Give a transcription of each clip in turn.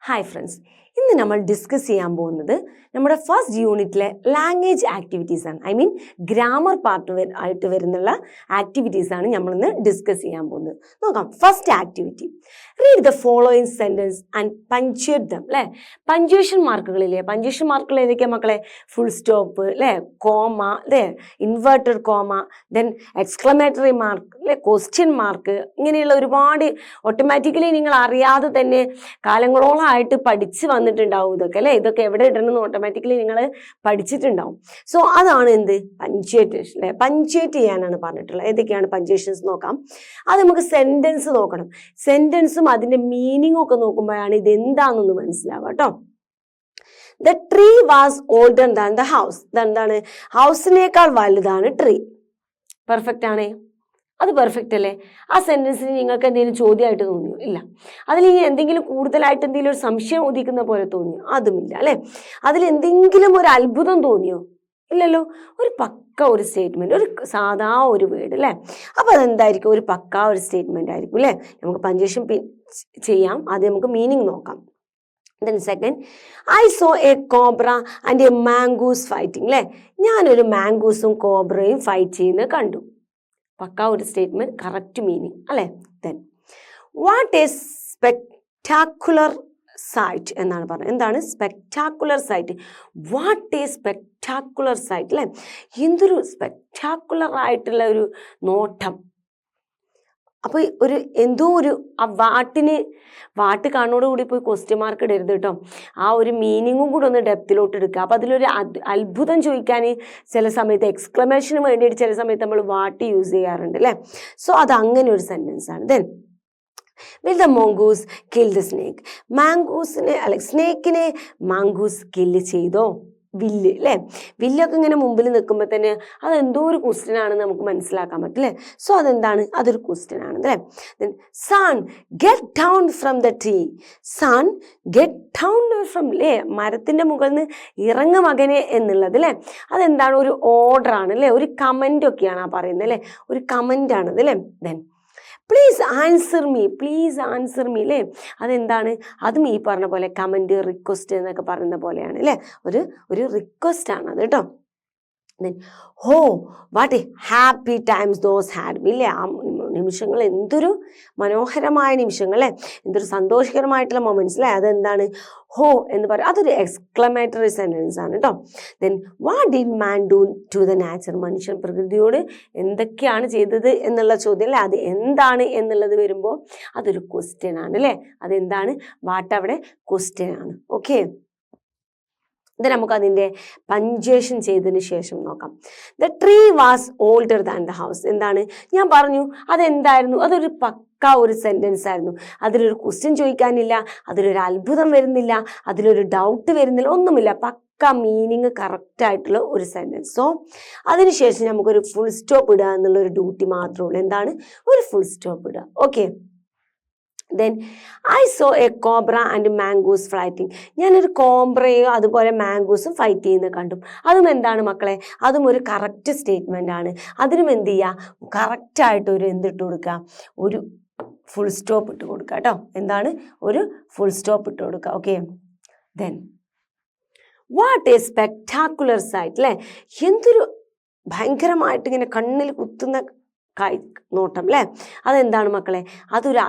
Hi friends, ഇന്ന് നമ്മൾ discuss ചെയ്യാൻ പോകുന്നത് നമ്മുടെ ഫസ്റ്റ് യൂണിറ്റിലെ ലാംഗ്വേജ് ആക്ടിവിറ്റീസ് ആണ്. ഗ്രാമർ പാർട്ട് ആയിട്ട് വരുന്നുള്ള ആക്ടിവിറ്റീസ് ആണ് നമ്മൾ ഇന്ന് ഡിസ്കസ് ചെയ്യാൻ പോകുന്നത്. നോക്കാം. First activity, read the following sentence and punctuate them. അല്ലേ, പഞ്ച്വേഷൻ മാർക്കുകളില്ലേ? പഞ്ച്വേഷൻ മാർക്കുകൾ ഏതൊക്കെയാ മക്കളെ? ഫുൾ സ്റ്റോപ്പ് അല്ലേ, കോമ അല്ലേ, inverted comma, then exclamatory mark അല്ലെ, ക്വസ്റ്റ്യൻ മാർക്ക്, ഇങ്ങനെയുള്ള ഒരുപാട് ഓട്ടോമാറ്റിക്കലി നിങ്ങൾ അറിയാതെ തന്നെ കാലങ്ങളോളമായിട്ട് പഠിച്ച് വന്നിട്ടുണ്ടാവും ഇതൊക്കെ അല്ലേ. ഇതൊക്കെ എവിടെ ഇടണമെന്ന് ഓട്ടോമാറ്റിക്കലി നിങ്ങൾ പഠിച്ചിട്ടുണ്ടാവും. സോ അതാണ് എന്ത് പഞ്ച്വേറ്റേഷൻ അല്ലെ, പഞ്ച്വേറ്റ് ചെയ്യാനാണ് പറഞ്ഞിട്ടുള്ളത്. ഏതൊക്കെയാണ് പഞ്ച്വേഷൻസ് നോക്കാം. അത് നമുക്ക് സെന്റൻസ് നോക്കണം. സെന്റൻസും അതിന്റെ മീനിങ്ങും ഒക്കെ നോക്കുമ്പോഴാണ് ഇത് എന്താണെന്നൊന്ന് മനസ്സിലാവുക കേട്ടോ. The tree was older than the house. ഇതെന്താണ്? ഹൗസിനേക്കാൾ വലുതാണ് ട്രീ. പെർഫെക്റ്റ് ആണേ? അത് പെർഫെക്റ്റ് അല്ലേ? ആ സെന്റൻസിന് നിങ്ങൾക്ക് എന്തെങ്കിലും ചോദ്യമായിട്ട് തോന്നിയോ? ഇല്ല. അതിൽ ഇനി എന്തെങ്കിലും കൂടുതലായിട്ട് എന്തെങ്കിലും ഒരു സംശയം ഉദിക്കുന്ന പോലെ തോന്നിയോ? അതുമില്ല അല്ലെ. അതിൽ എന്തെങ്കിലും ഒരു അത്ഭുതം തോന്നിയോ? ഇല്ലല്ലോ. ഒരു പക്ക ഒരു സ്റ്റേറ്റ്മെന്റ്, ഒരു സാധാ ഒരു വേർഡ് അല്ലേ. അപ്പൊ അതെന്തായിരിക്കും? ഒരു പക്ക ഒരു സ്റ്റേറ്റ്മെന്റ് ആയിരിക്കും അല്ലെ. നമുക്ക് പഞ്ച്വേഷൻ ചെയ്യാം. ആദ്യം നമുക്ക് മീനിങ് നോക്കാം. Then second, I saw a cobra and a mongoose fighting. അല്ലെ, ഞാനൊരു മാംഗൂസും കോബ്രയും ഫൈറ്റ് ചെയ്യുന്നത് കണ്ടു. പക്ക ഒരു സ്റ്റേറ്റ്മെന്റ്, കറക്റ്റ് മീനിങ് അല്ലെ. Then what a spectacular sight എന്നാണ് പറഞ്ഞത്. എന്താണ് spectacular sight? What a spectacular sight അല്ലെ. എന്തൊരു സ്പെക്ടാക്കുലർ ആയിട്ടുള്ള ഒരു നോട്ടം. അപ്പൊ ഒരു എന്തോ ഒരു ആ വാട്ട് കാണോടുകൂടി പോയി ക്വസ്റ്റ്യൻ മാർക്ക് ഇടരുത് കേട്ടോ. ആ ഒരു മീനിങ്ങും കൂടെ ഒന്ന് ഡെപ്തിലോട്ട് എടുക്കുക. അപ്പൊ അതിലൊരു അത്ഭുതം ചോദിക്കാൻ ചില സമയത്ത് എക്സ്ക്ലമേഷന് വേണ്ടിയിട്ട് ചില സമയത്ത് നമ്മൾ വാട്ട് യൂസ് ചെയ്യാറുണ്ട് അല്ലേ. സോ അത് അങ്ങനെ ഒരു സെന്റൻസ് ആണ്. Then will the mongoose kill the snake. സ്നേക്കിനെ മാങ്കൂസ് കില്ല് ചെയ്തോ? വില്ല് അല്ലേ. വില്ലൊക്കെ ഇങ്ങനെ മുമ്പിൽ നിൽക്കുമ്പോൾ തന്നെ അതെന്തോ ഒരു ക്വസ്റ്റ്യൻ ആണെന്ന് നമുക്ക് മനസ്സിലാക്കാൻ പറ്റും അല്ലേ. സോ അതെന്താണ്? അതൊരു ക്വസ്റ്റ്യൻ ആണ് അല്ലേ. Son get down from the tree. Son get down from അല്ലേ, മരത്തിന്റെ മുകളിൽ നിന്ന് ഇറങ്ങു മകനെ എന്നുള്ളത് അല്ലേ. അതെന്താണ്? ഒരു ഓർഡർ ആണ് അല്ലേ, ഒരു കമന്റ് ഒക്കെയാണ് ആ പറയുന്നത് അല്ലേ, ഒരു കമന്റ് ആണത് അല്ലേ. Then please answer me, please answer me അല്ലേ. അതെന്താണ്? അതും ഈ പറഞ്ഞ പോലെ കമന്റ്, റിക്വസ്റ്റ് എന്നൊക്കെ പറയുന്ന പോലെയാണ് അല്ലേ. ഒരു റിക്വസ്റ്റ് ആണ് അത് കേട്ടോ. ദെൻ ഹോ what A happy times those had been അല്ലേ. ആ നിമിഷങ്ങൾ എന്തൊരു മനോഹരമായ നിമിഷങ്ങൾ അല്ലേ, എന്തൊരു സന്തോഷകരമായിട്ടുള്ള മൊമെന്റ്സ് അല്ലേ. അതെന്താണ്? ഹോ എന്ന് പറയും. അതൊരു എക്സ്ക്ലമേറ്ററി സെന്റൻസ് ആണ് കേട്ടോ. Then what did man do to the nature. മനുഷ്യൻ പ്രകൃതിയോട് എന്തൊക്കെയാണ് ചെയ്തത് എന്നുള്ള ചോദ്യം അല്ലേ. അത് എന്താണ് എന്നുള്ളത് വരുമ്പോൾ അതൊരു ക്വസ്റ്റ്യൻ ആണ് അല്ലേ. അതെന്താണ്? വാട്ട് അവിടെ ക്വസ്റ്റ്യൻ ആണ്. ഓക്കെ, ഇത് നമുക്ക് അതിൻ്റെ പഞ്ച്വേഷൻ ചെയ്തതിന് ശേഷം നോക്കാം. The tree was older than the house. എന്താണ്? ഞാൻ പറഞ്ഞു അതെന്തായിരുന്നു? അതൊരു പക്ക ഒരു സെന്റൻസ് ആയിരുന്നു. അതിലൊരു ക്വസ്റ്റ്യൻ ചോദിക്കാനില്ല, അതിലൊരു അത്ഭുതം വരുന്നില്ല, അതിലൊരു ഡൗട്ട് വരുന്നില്ല, ഒന്നുമില്ല. പക്ക മീനിങ് കറക്റ്റ് ആയിട്ടുള്ള ഒരു സെന്റൻസ്. സോ അതിനുശേഷം നമുക്കൊരു ഫുൾ സ്റ്റോപ്പ് ഇടുക എന്നുള്ളൊരു ഡ്യൂട്ടി മാത്രമേ ഉള്ളൂ. എന്താണ്? ഒരു ഫുൾ സ്റ്റോപ്പ് ഇടുക. Okay. Then I so A cobra and മാംഗൂസ് fighting. ഞാനൊരു കോബ്രയോ അതുപോലെ മാംഗൂസും ഫൈറ്റ് ചെയ്യുന്നത് കണ്ടു. അതും എന്താണ് മക്കളെ? അതും ഒരു കറക്റ്റ് സ്റ്റേറ്റ്മെന്റ് ആണ്. അതിനും എന്ത് ചെയ്യുക? കറക്റ്റായിട്ട് ഒരു എന്തിട്ട് കൊടുക്കുക? ഒരു ഫുൾ സ്റ്റോപ്പ് ഇട്ട് കൊടുക്കുക കേട്ടോ. എന്താണ്? ഒരു ഫുൾ സ്റ്റോപ്പ് ഇട്ട് കൊടുക്കുക. Okay. Then what a spectacular sight അല്ലേ. എന്തൊരു ഭയങ്കരമായിട്ട് ഇങ്ങനെ കണ്ണിൽ കുത്തുന്ന നോട്ടം അല്ലേ. അതെന്താണ് മക്കളെ? അതൊരു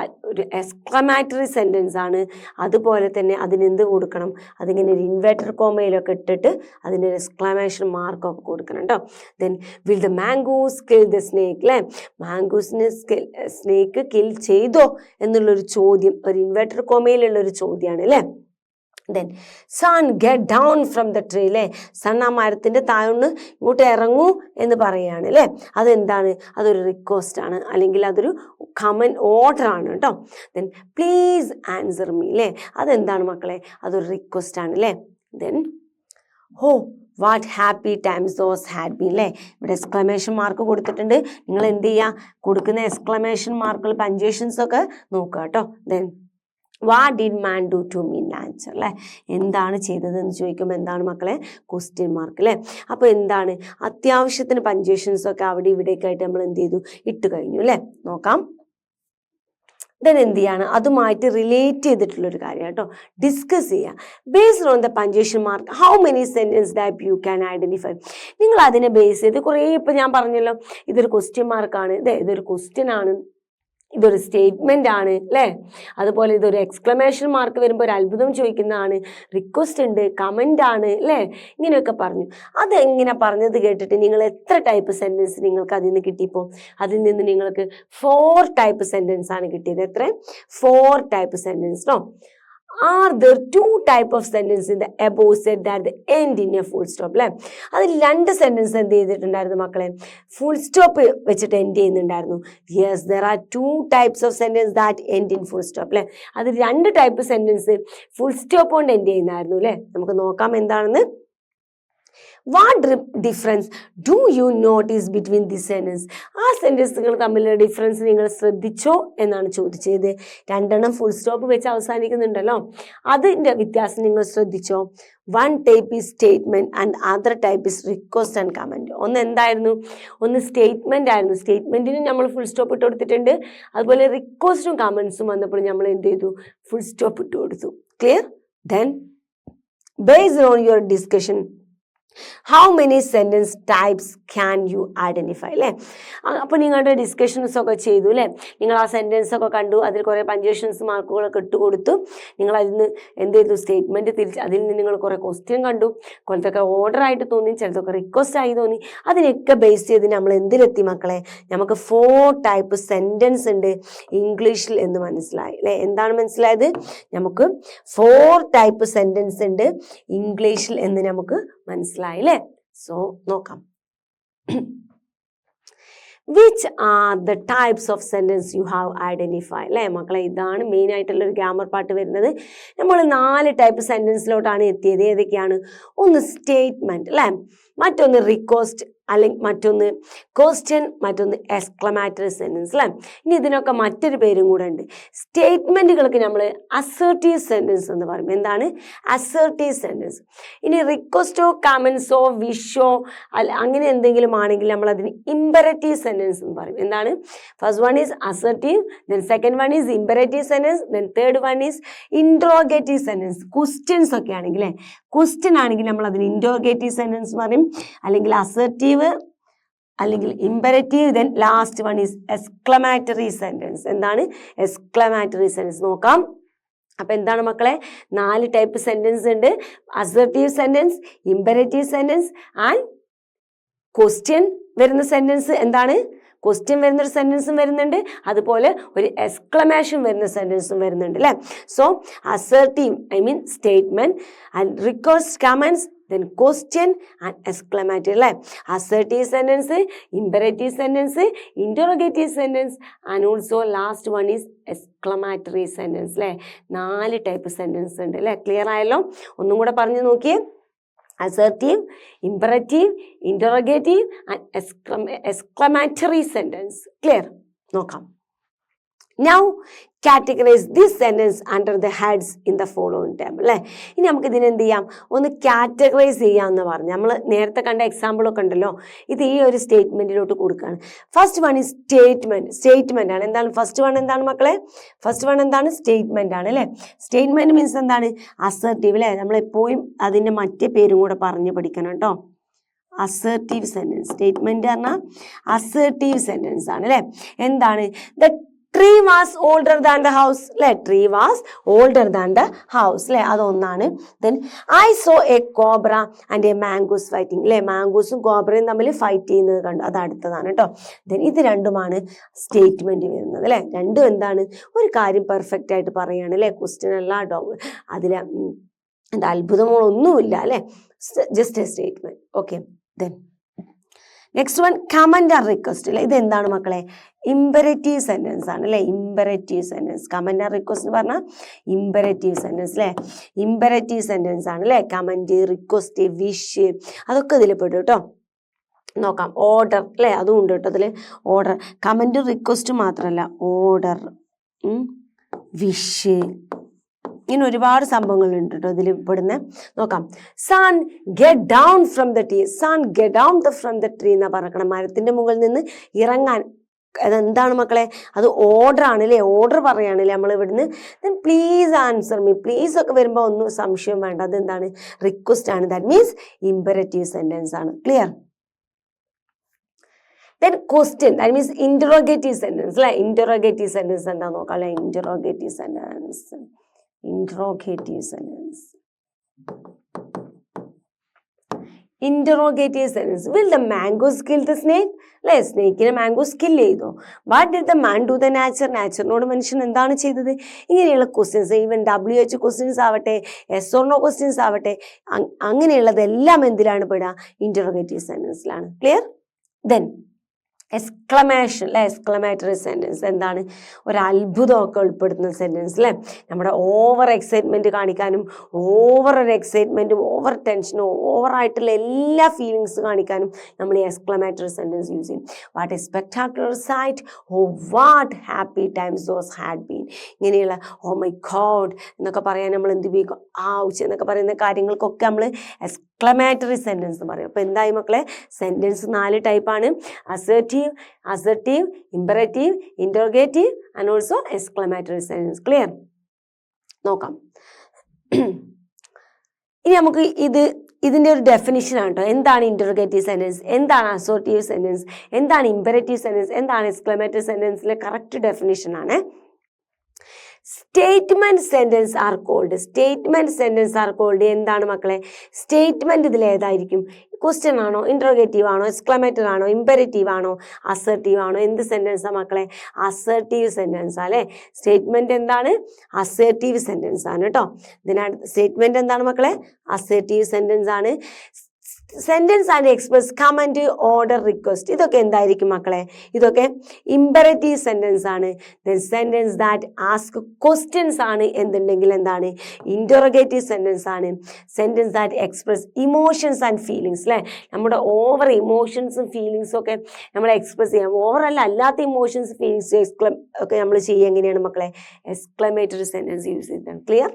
എക്സ്ക്ലമേറ്ററി സെന്റൻസ് ആണ്. അതുപോലെ തന്നെ അതിനെന്ത് കൊടുക്കണം? അതിങ്ങനെ ഒരു ഇൻവേർട്ടർ കോമയിലൊക്കെ ഇട്ടിട്ട് അതിനൊരു എക്സ്ക്ലമേഷൻ മാർക്കൊക്കെ കൊടുക്കണം കേട്ടോ. Then will the മാംഗൂസ് kill the snake അല്ലേ. മാംഗൂസിനെ സ്നേക്ക് കിൽ ചെയ്തോ എന്നുള്ളൊരു ചോദ്യം, ഒരു ഇൻവേർട്ടർ കോമയിലുള്ള ഒരു ചോദ്യമാണ് അല്ലേ. Then son get down from the tree അല്ലേ. സൺ ആ മരത്തിന്റെ താഴോട്ട് ഇങ്ങോട്ട് ഇറങ്ങൂ എന്ന് പറയുകയാണ് അല്ലേ. അതെന്താണ്? അതൊരു റിക്വസ്റ്റ് ആണ്, അല്ലെങ്കിൽ അതൊരു കമന്റ് ഓർഡർ ആണ് കേട്ടോ. ദെൻ പ്ലീസ് ആൻസർ മീ അല്ലേ. അതെന്താണ് മക്കളെ? അതൊരു റിക്വസ്റ്റ് ആണ് അല്ലേ. ദെൻ ഹോ what happy times those had been അല്ലേ. ഇവിടെ എക്സ്ക്ലമേഷൻ മാർക്ക് കൊടുത്തിട്ടുണ്ട്. നിങ്ങൾ എന്ത് ചെയ്യുക? കൊടുക്കുന്ന എക്സ്ക്ലമേഷൻ മാർക്കുകൾ പഞ്ച്വേഷൻസ് ഒക്കെ നോക്കുക കേട്ടോ. Then what did man do to me nature അല്ലേ. എന്താണ് ചെയ്തതെന്ന് ചോദിക്കുമ്പോൾ എന്താണ് മക്കളെ? ക്വസ്റ്റ്യൻ മാർക്ക് അല്ലേ. അപ്പോൾ എന്താണ്? അത്യാവശ്യത്തിന് പഞ്ച്വേഷൻസ് ഒക്കെ അവിടെ ഇവിടേക്കായിട്ട് നമ്മൾ എന്ത് ചെയ്തു? ഇട്ട് കഴിഞ്ഞു അല്ലേ. നോക്കാം. ദെൻ എന്ത് ചെയ്യാണ്, അതുമായിട്ട് റിലേറ്റ് ചെയ്തിട്ടുള്ളൊരു കാര്യം കേട്ടോ ഡിസ്കസ് ചെയ്യുക. Based on the punctuation mark how many sentence type you can identify. നിങ്ങൾ അതിനെ ബേസ് ചെയ്ത് കുറേ, ഇപ്പം ഞാൻ പറഞ്ഞല്ലോ ഇതൊരു ക്വസ്റ്റ്യൻ മാർക്കാണ്, ഇതൊരു ക്വസ്റ്റ്യൻ ആണ്, ഇതൊരു സ്റ്റേറ്റ്മെന്റ് ആണ് അല്ലേ, അതുപോലെ ഇതൊരു എക്സ്ക്ലമേഷൻ മാർക്ക് വരുമ്പോൾ ഒരു അത്ഭുതം ചോദിക്കുന്നതാണ്, റിക്വസ്റ്റ് ഉണ്ട്, കമന്റ് ആണ് അല്ലേ, ഇങ്ങനെയൊക്കെ പറഞ്ഞു. അതെങ്ങനെ പറഞ്ഞത് കേട്ടിട്ട് നിങ്ങൾ എത്ര ടൈപ്പ് സെന്റൻസ് നിങ്ങൾക്ക് അതിൽ നിന്ന് കിട്ടിയപ്പോൾ? അതിൽ നിന്ന് നിങ്ങൾക്ക് 4 ടൈപ്പ് സെന്റൻസ് ആണ് കിട്ടിയത്. എത്ര? 4 type sentence. No, are there 2 type of sentence in the above said that the end in a full stop അല്ലേ? അതിൽ 2 സെന്റൻസ് എന്ത് ചെയ്തിട്ടുണ്ടായിരുന്നു മക്കളെ? ഫുൾ സ്റ്റോപ്പ് വെച്ചിട്ട് എൻഡ് ചെയ്യുന്നുണ്ടായിരുന്നു. Yes, there are 2 types of sentence that end in full stop അല്ലേ? അത് 2 type sentence full stop കൊണ്ട് എൻഡ് ചെയ്യുന്നായിരുന്നു അല്ലേ? നമുക്ക് നോക്കാം എന്താണെന്ന്. What difference do you notice between these sentences? ആ സെന്റൻസുകൾ തമ്മിലുള്ള ഡിഫറൻസ് നിങ്ങൾ ശ്രദ്ധിച്ചോ എന്നാണ് ചോദിച്ചത്. 2 ഫുൾ സ്റ്റോപ്പ് വെച്ച് അവസാനിക്കുന്നുണ്ടല്ലോ, അതിൻ്റെ വ്യത്യാസം നിങ്ങൾ ശ്രദ്ധിച്ചോ? 1 type is statement and other type is request and comment. ഒന്ന് എന്തായിരുന്നു? ഒന്ന് സ്റ്റേറ്റ്മെന്റ് ആയിരുന്നു. സ്റ്റേറ്റ്മെന്റിന് നമ്മൾ ഫുൾ സ്റ്റോപ്പ് ഇട്ട് കൊടുത്തിട്ടുണ്ട്. അതുപോലെ റിക്വസ്റ്റും കമന്റ്സും വന്നപ്പോൾ നമ്മൾ എന്ത് ചെയ്തു? ഫുൾ സ്റ്റോപ്പ് ഇട്ട് കൊടുത്തു. Clear? Then based on your discussion how many sentence types can you identify അല്ലേ? അപ്പോൾ നിങ്ങളുടെ ഡിസ്കഷൻസ് ഒക്കെ ചെയ്തു അല്ലേ? നിങ്ങൾ ആ സെൻറ്റൻസ് ഒക്കെ കണ്ടു, അതിൽ കുറേ പഞ്ച്വേഷൻസ് മാർക്കുകളൊക്കെ ഇട്ട് കൊടുത്തു. നിങ്ങൾ അതിൽ നിന്ന് എന്ത് ചെയ്തു? സ്റ്റേറ്റ്മെൻറ്റ് തിരിച്ച് അതിൽ നിന്ന് നിങ്ങൾ കുറേ ക്വസ്റ്റ്യൻ കണ്ടു. കുറച്ചൊക്കെ ഓർഡർ ആയിട്ട് തോന്നി, ചിലതൊക്കെ റിക്വസ്റ്റ് ആയി തോന്നി. അതിനൊക്കെ ബേസ് ചെയ്ത് നമ്മൾ എന്തിലെത്തി മക്കളെ? നമുക്ക് 4 ടൈപ്പ് സെൻറ്റൻസ് ഉണ്ട് ഇംഗ്ലീഷിൽ എന്ന് മനസ്സിലായി അല്ലേ? എന്താണ് മനസ്സിലായത്? നമുക്ക് 4 ടൈപ്പ് സെൻറ്റൻസ് ഉണ്ട് ഇംഗ്ലീഷിൽ എന്ന് നമുക്ക് മനസ്സിലായി അല്ലേ? സോ നോക്കാം. Which are the types of sentence you have identified അല്ലേ മക്കളെ? ഇതാണ് മെയിൻ ആയിട്ടുള്ള ഒരു ഗ്രാമർ പാർട്ട് വരുന്നത്. നമ്മൾ 4 ടൈപ്പ് സെന്റൻസിലോട്ടാണ് എത്തിയത്. ഏതൊക്കെയാണ്? ഒന്ന് സ്റ്റേറ്റ്മെന്റ് അല്ലേ, മറ്റൊന്ന് റിക്വസ്റ്റ്, അല്ലെങ്കിൽ മറ്റൊന്ന് ക്വസ്റ്റ്യൻ, മറ്റൊന്ന് എക്സ്ക്ലമേറ്ററി സെന്റൻസ് അല്ലേ? ഇനി ഇതിനൊക്കെ മറ്റൊരു പേരും കൂടെ ഉണ്ട്. സ്റ്റേറ്റ്മെന്റുകൾക്ക് നമ്മൾ അസർട്ടീവ് സെന്റൻസ് എന്ന് പറയും. എന്താണ്? Assertive sentence. ഇനി റിക്വസ്റ്റോ കമന്റ്സോ വിഷോ അങ്ങനെ എന്തെങ്കിലും ആണെങ്കിൽ നമ്മൾ അതിന് ഇമ്പരറ്റീവ് സെന്റൻസ് എന്ന് പറയും. എന്താണ്? First one is assertive, then second one is imperative sentence, then third one is interrogative sentence. Questions ഒക്കെ ആണെങ്കിൽ, ക്വസ്റ്റ്യൻ ആണെങ്കിൽ നമ്മൾ അതിന് ഇൻട്രോഗേറ്റീവ് സെന്റൻസ് പറയും, അല്ലെങ്കിൽ അസർട്ടീവ്, അല്ലെങ്കിൽ imperative, then last one is exclamatory sentence. എന്താണ്? Exclamatory sentence. നോക്കാം. അപ്പൊ എന്താണ് മക്കളെ? 4 ടൈപ്പ് സെന്റൻസ് ഉണ്ട്. Assertive sentence, imperative sentence and question വരുന്ന സെന്റൻസ്. എന്താണ്? ക്വസ്റ്റ്യൻ വരുന്നൊരു സെന്റൻസും വരുന്നുണ്ട്, അതുപോലെ ഒരു എക്സ്ക്ലമേഷൻ വരുന്ന സെന്റൻസും വരുന്നുണ്ട് അല്ലേ? So assertive I mean statement and request comments, then question and exclamatory അല്ലേ? assertive sentence, imperative sentence, interrogative sentence and also last one is exclamatory sentence അല്ലേ? 4 ടൈപ്പ് സെന്റൻസ് ഉണ്ട് അല്ലേ? ക്ലിയർ ആയല്ലോ? ഒന്നും കൂടെ പറഞ്ഞു നോക്കിയേ. assertive, imperative, interrogative and exclamatory sentence. clear? നോക്കാം. Now categorize this sentence under the heads in the following table അല്ലേ? ഇനി നമുക്ക് ഇതിനെ എന്ത് ചെയ്യാം? ഒന്ന് കാറ്റഗറൈസ് ചെയ്യാമെന്ന് പറഞ്ഞു. നമ്മൾ നേരത്തെ കണ്ട എക്സാമ്പിളൊക്കെ ഉണ്ടല്ലോ, ഇത് ഈ ഒരു സ്റ്റേറ്റ്മെന്റിലോട്ട് കൊടുക്കുകയാണ്. First one is statement. Statement ആണ്. എന്താണ് ഫസ്റ്റ് വൺ? എന്താണ് മക്കളെ? ഫസ്റ്റ് വൺ എന്താണ്? സ്റ്റേറ്റ്മെന്റ് ആണ് അല്ലേ? സ്റ്റേറ്റ്മെന്റ് മീൻസ് എന്താണ്? അസർട്ടീവ് അല്ലേ? നമ്മളെപ്പോഴും അതിന്റെ മറ്റേ പേരും കൂടെ പറഞ്ഞു പഠിക്കണം കേട്ടോ. Assertive sentence. സ്റ്റേറ്റ്മെന്റ് പറഞ്ഞാൽ അസർട്ടീവ് സെന്റൻസ് ആണ് അല്ലേ? എന്താണ്? The tree was older than the house അല്ലേ? tree was older than the house അല്ലേ? അതൊന്നാണ്. then I saw a cobra and a mangoose fighting അല്ലേ? മാംഗൂസും കോബ്രയും തമ്മിൽ ഫൈറ്റ് ചെയ്യുന്നത് കണ്ടു. അത് അടുത്തതാണ് കേട്ടോ. then ഇത് രണ്ടുമാണ് സ്റ്റേറ്റ്മെന്റ് വരുന്നത് അല്ലേ? രണ്ടും എന്താണ്? ഒരു കാര്യം പെർഫെക്റ്റ് ആയിട്ട് പറയാണ് അല്ലേ? ക്വസ്റ്റ്യൻ അല്ല, അതിൽ എന്താ അത്ഭുതങ്ങളൊന്നുമില്ല അല്ലേ? Just a statement. Okay. then next one comment or request അല്ലേ? ഇതെന്താണ് മക്കളെ? ഇമ്പരറ്റീവ് സെന്റൻസ് ആണ് അല്ലേ? Imperative sentence. Comment or request എന്ന് പറഞ്ഞാൽ ഇമ്പരറ്റീവ് സെന്റൻസ് അല്ലേ? ഇമ്പരറ്റീവ് സെന്റൻസ് ആണ് അല്ലേ? കമന്റ്, റിക്വസ്റ്റ്, വിഷ് അതൊക്കെ ഇതിൽ പെട്ടു കേട്ടോ. നോക്കാം. ഓർഡർ അല്ലേ? അതും ഉണ്ട് കേട്ടോ അതിൽ. ഓർഡർ, കമന്റ്, റിക്വസ്റ്റ് മാത്രമല്ല, ഓർഡർ, വിഷ്, ഇങ്ങനെ ഒരുപാട് സംഭവങ്ങളുണ്ട് കേട്ടോ ഇതിൽ പെടുന്ന. നോക്കാം. Son get down from the tree. Son get down from the tree എന്നാ പറയണം. മരത്തിന്റെ മുകളിൽ നിന്ന് ഇറങ്ങാൻ അതെന്താണ് മക്കളെ? അത് ഓർഡർ ആണ് അല്ലേ? ഓർഡർ പറയുകയാണല്ലേ നമ്മൾ ഇവിടുന്ന്. Then please answer me. Please ഒക്കെ വരുമ്പോൾ ഒന്നും സംശയം വേണ്ട, അതെന്താണ്? റിക്വസ്റ്റ് ആണ്. ദാറ്റ് മീൻസ് ഇമ്പരറ്റീവ് സെന്റൻസ് ആണ്. Clear? Then question, that means interrogative sentence അല്ലെ? ഇന്ററോഗേറ്റീവ് സെന്റൻസ് എന്താ നോക്കാം അല്ലെ? Interrogative sentence. Interrogative sentence. Will the mongoose kill the snake? അല്ലെ, സ്നേക്കിനെ മാംഗോസ് കിൽ ചെയ്തോ? What did the man do the nature? നാച്ചറിനോട് മനുഷ്യൻ എന്താണ് ചെയ്തത്? ഇങ്ങനെയുള്ള ക്വസ്റ്റ്യൻസ്, ഈവൻ WH ക്വസ്റ്റ്യൻസ് ആവട്ടെ, yes or no ക്വസ്റ്റ്യൻസ് ആവട്ടെ, അങ്ങനെയുള്ളതെല്ലാം എന്തിലാണ് പെടുക? ഇന്ററോഗേറ്റീവ് സെന്റൻസിലാണ്. ക്ലിയർ? ദെൻ എക്സ്ക്ലമേഷൻ അല്ലെ? എക്സ്ക്ലമേറ്ററി സെന്റൻസ് എന്താണ്? ഒരു അത്ഭുതമൊക്കെ ഉൾപ്പെടുത്തുന്ന സെന്റൻസ് അല്ലെ? നമ്മുടെ ഓവർ എക്സൈറ്റ്മെന്റ് കാണിക്കാനും, ഓവർ ഒരു എക്സൈറ്റ്മെന്റും ഓവർ ടെൻഷനും ഓവറായിട്ടുള്ള എല്ലാ ഫീലിങ്സ് കാണിക്കാനും നമ്മൾ ഈ എക്സ്ക്ലമേറ്ററി സെന്റൻസ് യൂസ് ചെയ്യും. What a spectacular sight, oh what happy times those had been. ഇങ്ങനെയുള്ള ഓ മൈ ഗോഡ് എന്നൊക്കെ പറയാൻ നമ്മൾ എന്ത് ഉപയോഗിക്കും? ഔച്ച് എന്നൊക്കെ പറയുന്ന കാര്യങ്ങൾക്കൊക്കെ നമ്മൾ എക്സ്ക്ലമേറ്ററി സെന്റൻസ് പറയും. അപ്പോൾ എന്തായി മക്കളെ? സെന്റൻസ് 4 ടൈപ്പാണ്: assertive, imperative, interrogative and also exclamatory sentence. Clear? നോക്കാം. ഇനി നമുക്ക് ഇതിൻ്റെ ഒരു ഡെഫിനിഷൻ ആണ് കേട്ടോ. എന്താണ് ഇന്ററോഗേറ്റീവ് സെന്റൻസ്, എന്താണ് അസോർട്ടീവ് സെന്റൻസ്, എന്താണ് ഇമ്പരറ്റീവ് സെന്റൻസ്, എന്താണ് എക്സ്ക്ലമേറ്ററി സെന്റൻസിലെ കറക്റ്റ് ഡെഫിനിഷൻ ആണ്. Statement sentence are called. Statement sentence are called. എന്താണ് മക്കളെ? സ്റ്റേറ്റ്മെന്റ് ഇതിൽ ഏതായിരിക്കും? ക്വസ്റ്റ്യൻ ആണോ, ഇന്ററോഗേറ്റീവ് ആണോ, എക്സ്ക്ലമേറ്ററി ആണോ, ഇമ്പരറ്റീവ് ആണോ, അസർട്ടീവ് ആണോ? എന്ത് സെന്റൻസാ മക്കളെ? അസർട്ടീവ് സെന്റൻസ് അല്ലെ? സ്റ്റേറ്റ്മെന്റ് എന്താണ്? അസർട്ടീവ് സെന്റൻസ് ആണ് കേട്ടോ. ഇതിനടുത്ത് സ്റ്റേറ്റ്മെന്റ് എന്താണ് മക്കളെ? അസർട്ടീവ് സെന്റൻസ് ആണ്. Sentence and express comment, order, request, ഇതൊക്കെ എന്തായിരിക്കും മക്കളെ? ഇതൊക്കെ ഇമ്പരറ്റീവ് സെന്റൻസ് ആണ്. സെന്റൻസ് ദാറ്റ് ആസ്ക് ക്വസ്റ്റ്യൻസ് ആണ് എന്തുണ്ടെങ്കിൽ എന്താണ്? ഇന്ററോഗേറ്റീവ് സെന്റൻസ് ആണ്. Sentence that express emotions and feelings അല്ലെ? നമ്മുടെ ഓവർ ഇമോഷൻസും ഫീലിങ്സും ഒക്കെ നമ്മൾ എക്സ്പ്രസ് ചെയ്യാം. ഓവറല്ല, അല്ലാത്ത ഇമോഷൻസ് ഫീലിങ്സ് ഒക്കെ നമ്മൾ ചെയ്യുക എങ്ങനെയാണ് മക്കളെ? എക്സ്ക്ലമേറ്ററി സെന്റൻസ് യൂസ് ചെയ്തിട്ടാണ്. ക്ലിയർ?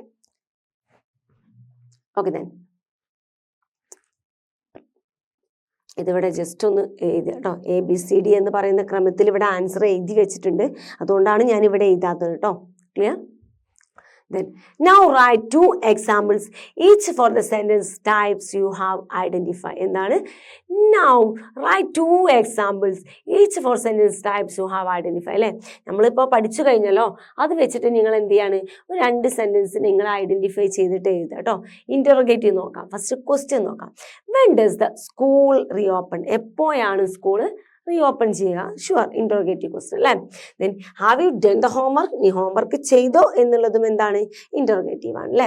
ഓക്കെ, ദെൻ ഇതിവിടെ ജസ്റ്റ് ഒന്ന് എഴുതി കേട്ടോ. ABCD എന്ന് പറയുന്ന ക്രമത്തിൽ ഇവിടെ ആൻസർ എഴുതി വെച്ചിട്ടുണ്ട്, അതുകൊണ്ടാണ് ഞാൻ ഇവിടെ എഴുതാത്തത് കേട്ടോ. Clear? Then now write 2 examples each for the sentence types you have identified. എന്താണ്? Now write 2 examples each for sentence types you have identified. അല്ലേ? നമ്മളിപ്പോൾ പഠിച്ചു കഴിഞ്ഞല്ലോ, അത് വെച്ചിട്ട് നിങ്ങൾ എന്ത് ചെയ്യാണ്? 2 സെന്റൻസ് നിങ്ങൾ ഐഡന്റിഫൈ ചെയ്തിട്ട് എഴുതുക കേട്ടോ. ഇന്ററോഗേറ്റീവ് നോക്കാം. ഫസ്റ്റ് ക്വസ്റ്റ്യൻ നോക്കാം. When does the school reopen? എപ്പോഴാണ് സ്കൂൾ റീഓപ്പൺ ചെയ്യുക? ഷുവർ, ഇന്ററോഗേറ്റീവ് ക്വസ്റ്റ്യൻ അല്ലേ? Then have you done the homework? നീ ഹോംവർക്ക് ചെയ്തോ എന്നുള്ളതും എന്താണ്? ഇന്ററോഗേറ്റീവ് ആണ് അല്ലേ?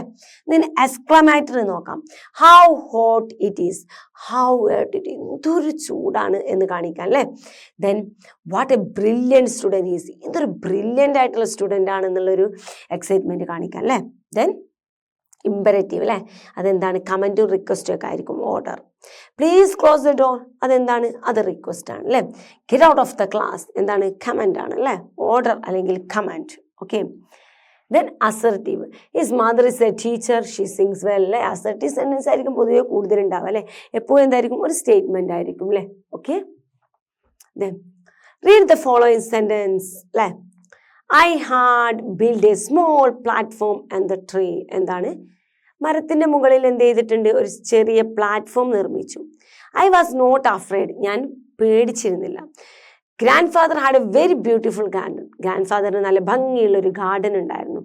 ദെൻ എക്സ്ക്ലമേറ്ററി നോക്കാം. How hot it is? How hot it is, എന്തൊരു ചൂടാണ് എന്ന് കാണിക്കാം അല്ലേ? Then what A brilliant student is, എന്തൊരു ബ്രില്യൻ്റ് ആയിട്ടുള്ള സ്റ്റുഡൻ്റ് ആണെന്നുള്ളൊരു എക്സൈറ്റ്മെൻറ്റ് കാണിക്കാം അല്ലേ? ദെൻ ഇമ്പരറ്റീവ് അല്ലേ? അതെന്താണ്? കമൻറ്റും റിക്വസ്റ്റും ഒക്കെ ആയിരിക്കും. Order, please close the door, അതെന്താണ്? അത് റിക്വസ്റ്റ് ആണ് അല്ലേ? Get out of the class, എന്താണ്? കമൻറ്റ് ആണ് അല്ലേ? ഓർഡർ അല്ലെങ്കിൽ comment. Okay, then assertive. His mother is A teacher, she sings well അല്ലേ? അസർട്ടീവ് സെന്റൻസ് ആയിരിക്കും പൊതുവെ കൂടുതലുണ്ടാവുക അല്ലേ? എപ്പോഴും എന്തായിരിക്കും? ഒരു സ്റ്റേറ്റ്മെന്റ് ആയിരിക്കും അല്ലേ? Okay, then read the following sentence അല്ലേ? I had build a small platform and the tree, എന്താണ്? മരത്തിൻ്റെ മുകളിൽ എന്ത് ചെയ്തിട്ടുണ്ട്? ഒരു ചെറിയ പ്ലാറ്റ്ഫോം നിർമ്മിച്ചു. ഐ വാസ് നോട്ട് അഫ്രൈഡ്, ഞാൻ പേടിച്ചിരുന്നില്ല. Grandfather had a very beautiful garden, ഗ്രാൻഡ് ഫാദറിന് നല്ല ഭംഗിയുള്ളൊരു ഗാർഡൻ ഉണ്ടായിരുന്നു.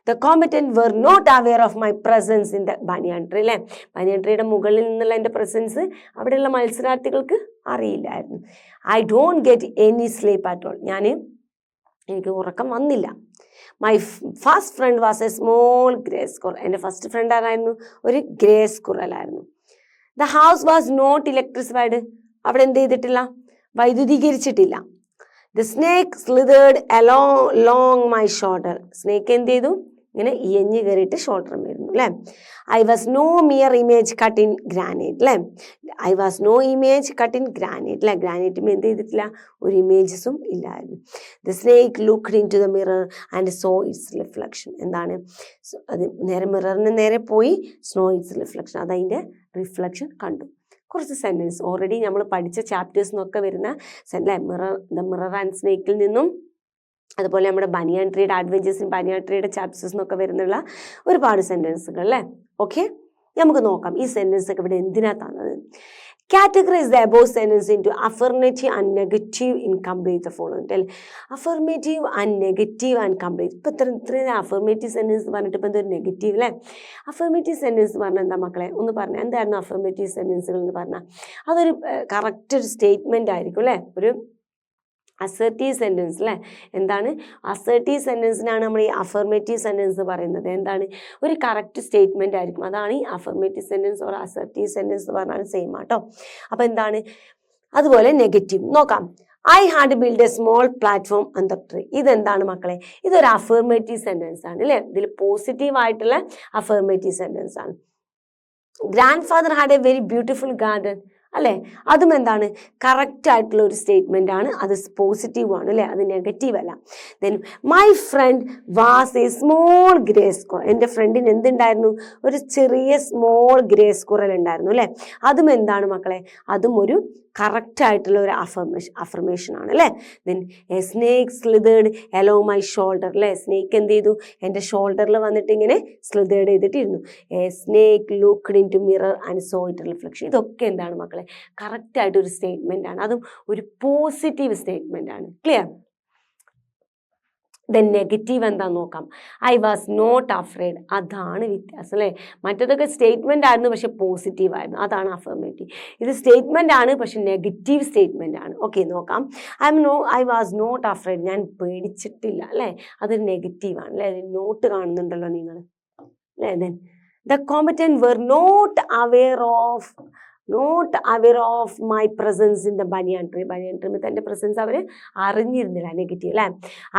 The competent were not aware of my presence in the banyan tree അല്ലേ? ബനിയാൻ ട്രീയുടെ മുകളിൽ നിന്നുള്ള എൻ്റെ പ്രസൻസ് അവിടെയുള്ള മത്സരാർത്ഥികൾക്ക് അറിയില്ലായിരുന്നു. I don't get any sleep at all, എനിക്ക് ഉറക്കം വന്നില്ല. My first friend was a small grey squirrel, എൻ്റെ ഫസ്റ്റ് ഫ്രണ്ട് ആരായിരുന്നു? ഒരു ഗ്രേ സ്ക്വറലായിരുന്നു. The house was not electrified, അവിടെ എന്ത് ചെയ്തിട്ടില്ല? വൈദ്യുതീകരിച്ചിട്ടില്ല. The snake slithered along my shoulder, snake എന്ത് ചെയ്തു? ഇങ്ങനെ ഇയഞ്ഞ് കയറിയിട്ട് ഷോൾഡർ വരുന്നു അല്ലേ? I was no mere image cut in granite അല്ലേ? I was no image cut in granite അല്ലേ? ഗ്രാനൈറ്റും എന്ത് ചെയ്തിട്ടില്ല? ഒരു ഇമേജസും ഇല്ലായിരുന്നു. The snake looked into the mirror and saw its reflection, എന്താണ്? അത് നേരെ മിററിന് നേരെ പോയി സ്നോ ഇറ്റ്സ് റിഫ്ലക്ഷൻ, അതതിൻ്റെ റിഫ്ലക്ഷൻ കണ്ടു. കുറച്ച് സെൻറ്റൻസ് ഓൾറെഡി നമ്മൾ പഠിച്ച ചാപ്റ്റേഴ്സിനൊക്കെ വരുന്ന മിറർ ആൻഡ് സ്നേക്കിൽ നിന്നും അതുപോലെ നമ്മുടെ ബനിയൻ ട്രീയുടെ അഡ്വഞ്ചേഴ്സ് ഇൻ ബനിയൻ ട്രീയുടെ ചാപ്റ്റേഴ്സിനൊക്കെ വരുന്നുള്ള ഒരുപാട് സെൻറ്റൻസുകൾ അല്ലേ. ഓക്കെ, നമുക്ക് നോക്കാം ഈ സെൻറ്റൻസ് ഒക്കെ ഇവിടെ എന്തിനാ തന്നത്. Categorise the above sentence into affirmative and negative in complete the following അല്ലേ. Affirmative and negative and complete. ഇപ്പം ഇത്രയും അഫർമേറ്റീവ് സെൻറ്റൻസ് പറഞ്ഞിട്ട് ഇപ്പം എന്തൊരു നെഗറ്റീവ് അല്ലേ. അഫർമേറ്റീവ് സെൻറ്റൻസ് പറഞ്ഞാൽ എന്താ മക്കളെ ഒന്ന് പറഞ്ഞാൽ എന്തായിരുന്നു അഫർമേറ്റീവ് സെൻറ്റൻസുകൾ എന്ന് പറഞ്ഞാൽ അതൊരു കറക്റ്റ് ഒരു സ്റ്റേറ്റ്മെൻ്റ് ആയിരിക്കും അല്ലേ. ഒരു അസർട്ടീവ് സെൻറ്റൻസ് അല്ലേ. എന്താണ് അസർട്ടീവ് സെൻറ്റൻസിനാണ് നമ്മൾ ഈ അഫർമേറ്റീവ് സെൻറ്റൻസ് പറയുന്നത്. എന്താണ് ഒരു കറക്റ്റ് സ്റ്റേറ്റ്മെൻ്റ് ആയിരിക്കും. അതാണ് ഈ affirmative sentence or assertive sentence എന്ന് പറഞ്ഞാൽ സെയിം ആട്ടോ. അപ്പോൾ എന്താണ് അതുപോലെ നെഗറ്റീവ് നോക്കാം. I had build a small platform on the tree. ഇതെന്താണ് മക്കളെ ഇതൊരു അഫർമേറ്റീവ് സെൻറ്റൻസ് ആണ് അല്ലേ. ഇതിൽ പോസിറ്റീവ് ആയിട്ടുള്ള അഫർമേറ്റീവ് സെൻറ്റൻസ് ആണ്. Grand father had a very beautiful garden അല്ലേ. അതും എന്താണ് കറക്റ്റ് ആയിട്ടുള്ള ഒരു സ്റ്റേറ്റ്മെൻ്റ് ആണ്. അത് പോസിറ്റീവ് ആണ് അല്ലേ, അത് നെഗറ്റീവ് അല്ല. Then my friend was a small grey square. എൻ്റെ ഫ്രണ്ടിന് എന്തുണ്ടായിരുന്നു ഒരു ചെറിയ സ്മോൾ ഗ്രേ സ്ക്വയർ ഉണ്ടായിരുന്നു അല്ലേ. അതും എന്താണ് മക്കളെ അതും ഒരു കറക്റ്റ് ആയിട്ടുള്ള ഒരു അഫർമേഷൻ ആണ് അല്ലേ. ദെൻ എ സ്നേക്ക് സ്ലിതേർഡ് എലോ മൈ ഷോൾഡർ അല്ലേ. സ്നേക്ക് എന്ത് ചെയ്തു എൻ്റെ ഷോൾഡറിൽ വന്നിട്ട് ഇങ്ങനെ സ്ലിതേർഡ് ചെയ്തിട്ടിരുന്നു. A snake looked into mirror and saw it reflection. ഇതൊക്കെ എന്താണ് മക്കളെ കറക്റ്റ് ആയിട്ടൊരു സ്റ്റേറ്റ്മെൻ്റ് ആണ്. അതും ഒരു പോസിറ്റീവ് സ്റ്റേറ്റ്മെൻ്റ് ആണ്. ക്ലിയർ. ദെൻ നെഗറ്റീവ് എന്താന്ന് നോക്കാം. I was not afraid. അതാണ് വ്യത്യാസം അല്ലേ. മറ്റേതൊക്കെ സ്റ്റേറ്റ്മെൻ്റ് ആയിരുന്നു പക്ഷെ പോസിറ്റീവ് ആയിരുന്നു. അതാണ് അഫർമേറ്റീവ്. ഇത് സ്റ്റേറ്റ്മെൻ്റ് ആണ് പക്ഷെ നെഗറ്റീവ് സ്റ്റേറ്റ്മെൻ്റ് ആണ്. ഓക്കെ നോക്കാം. I was not afraid. ഞാൻ പേടിച്ചിട്ടില്ല അല്ലേ. അതൊരു നെഗറ്റീവാണ് അല്ലേ. നോട്ട് കാണുന്നുണ്ടല്ലോ നിങ്ങൾ അല്ലേ. Then the competent were not aware of my presence in the banyan tree. Banyan tree തൻ്റെ പ്രസൻസ് അവർ അറിഞ്ഞിരുന്നില്ല. നെഗറ്റീവ് അല്ലേ.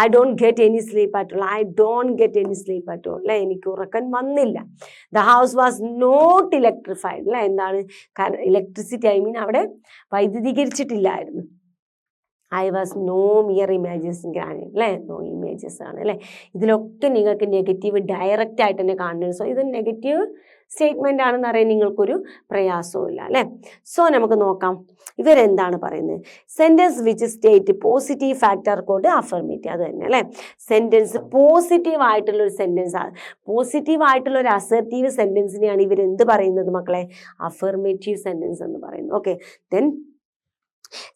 I don't get any sleep at all അല്ലേ. എനിക്ക് ഉറക്കം വന്നില്ല. The house was not electrified അല്ലേ. എന്താണ് ഇലക്ട്രിസിറ്റി അവിടെ വൈദ്യുതീകരിച്ചിട്ടില്ലായിരുന്നു. I was no mere images granite അല്ലേ. നോ ഇമേജസ് ആണ് അല്ലേ. ഇതിലൊക്കെ നിങ്ങൾക്ക് നെഗറ്റീവ് ഡയറക്റ്റ് ആയിട്ട് തന്നെ കാണുന്നത്. സോ ഇത് നെഗറ്റീവ് സ്റ്റേറ്റ്മെൻ്റ് ആണെന്ന് അറിയാൻ നിങ്ങൾക്കൊരു പ്രയാസവും ഇല്ല അല്ലേ. സോ നമുക്ക് നോക്കാം ഇവരെന്താണ് പറയുന്നത്. Sentence which state positive factor code affirmative. അത് തന്നെ അല്ലേ. സെൻറ്റൻസ് പോസിറ്റീവ് ആയിട്ടുള്ളൊരു സെൻറ്റൻസ് ആണ്. പോസിറ്റീവ് ആയിട്ടുള്ള ഒരു അസർട്ടീവ് സെൻറ്റൻസിനെയാണ് ഇവരെന്ത് പറയുന്നത് മക്കളെ അഫർമേറ്റീവ് സെൻറ്റൻസ് എന്ന് പറയുന്നത്. Okay. Then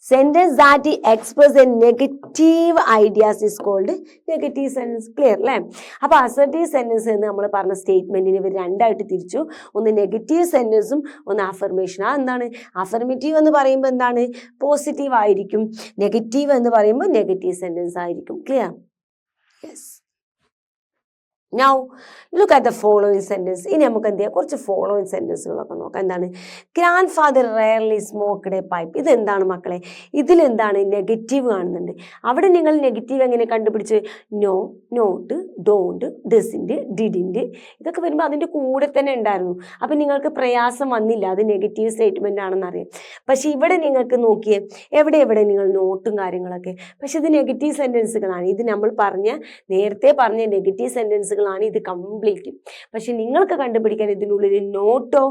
sentence that express a negative ideas is called negative sentence. Clear അല്ലേ. അപ്പോൾ അസർട്ടീവ് സെൻറ്റൻസ് എന്ന് നമ്മൾ പറഞ്ഞ സ്റ്റേറ്റ്മെൻറ്റിന് ഇവർ രണ്ടായിട്ട് തിരിച്ചു. ഒന്ന് നെഗറ്റീവ് സെൻറ്റൻസും ഒന്ന് അഫർമേഷൻ. എന്താണ് അഫർമേറ്റീവ് എന്ന് പറയുമ്പോൾ എന്താണ് പോസിറ്റീവ് ആയിരിക്കും. നെഗറ്റീവ് എന്ന് പറയുമ്പോൾ നെഗറ്റീവ് സെൻറ്റൻസ് ആയിരിക്കും. Clear. Yes. Now look at the following sentence. ഇനി നമുക്ക് എന്ത് ചെയ്യാം കുറച്ച് ഫോളോയിങ് സെൻറ്റൻസുകളൊക്കെ നോക്കാം. എന്താണ് grand father rarely smoked A pipe. ഇതെന്താണ് മക്കളെ ഇതിലെന്താണ് നെഗറ്റീവ് കാണുന്നുണ്ട്. അവിടെ നിങ്ങൾ നെഗറ്റീവ് എങ്ങനെ കണ്ടുപിടിച്ച് no, not, don't, doesn't, didn't ഇതൊക്കെ വരുമ്പോൾ അതിൻ്റെ കൂടെ തന്നെ ഉണ്ടായിരുന്നു. അപ്പം നിങ്ങൾക്ക് പ്രയാസം വന്നില്ല അത് നെഗറ്റീവ് സ്റ്റേറ്റ്മെൻ്റ് ആണെന്നറിയാം. പക്ഷേ ഇവിടെ നിങ്ങൾക്ക് നോക്കിയേ എവിടെ നിങ്ങൾ നോട്ടും കാര്യങ്ങളൊക്കെ. പക്ഷെ ഇത് നെഗറ്റീവ് സെൻറ്റൻസുകളാണ്. ഇത് നമ്മൾ നേരത്തെ പറഞ്ഞ നെഗറ്റീവ് സെൻറ്റൻസുകൾ ആണ് ഇത് കംപ്ലീറ്റ്. പക്ഷെ നിങ്ങൾക്ക് കണ്ടുപിടിക്കാൻ ഇതിനുള്ളിൽ നോട്ടോ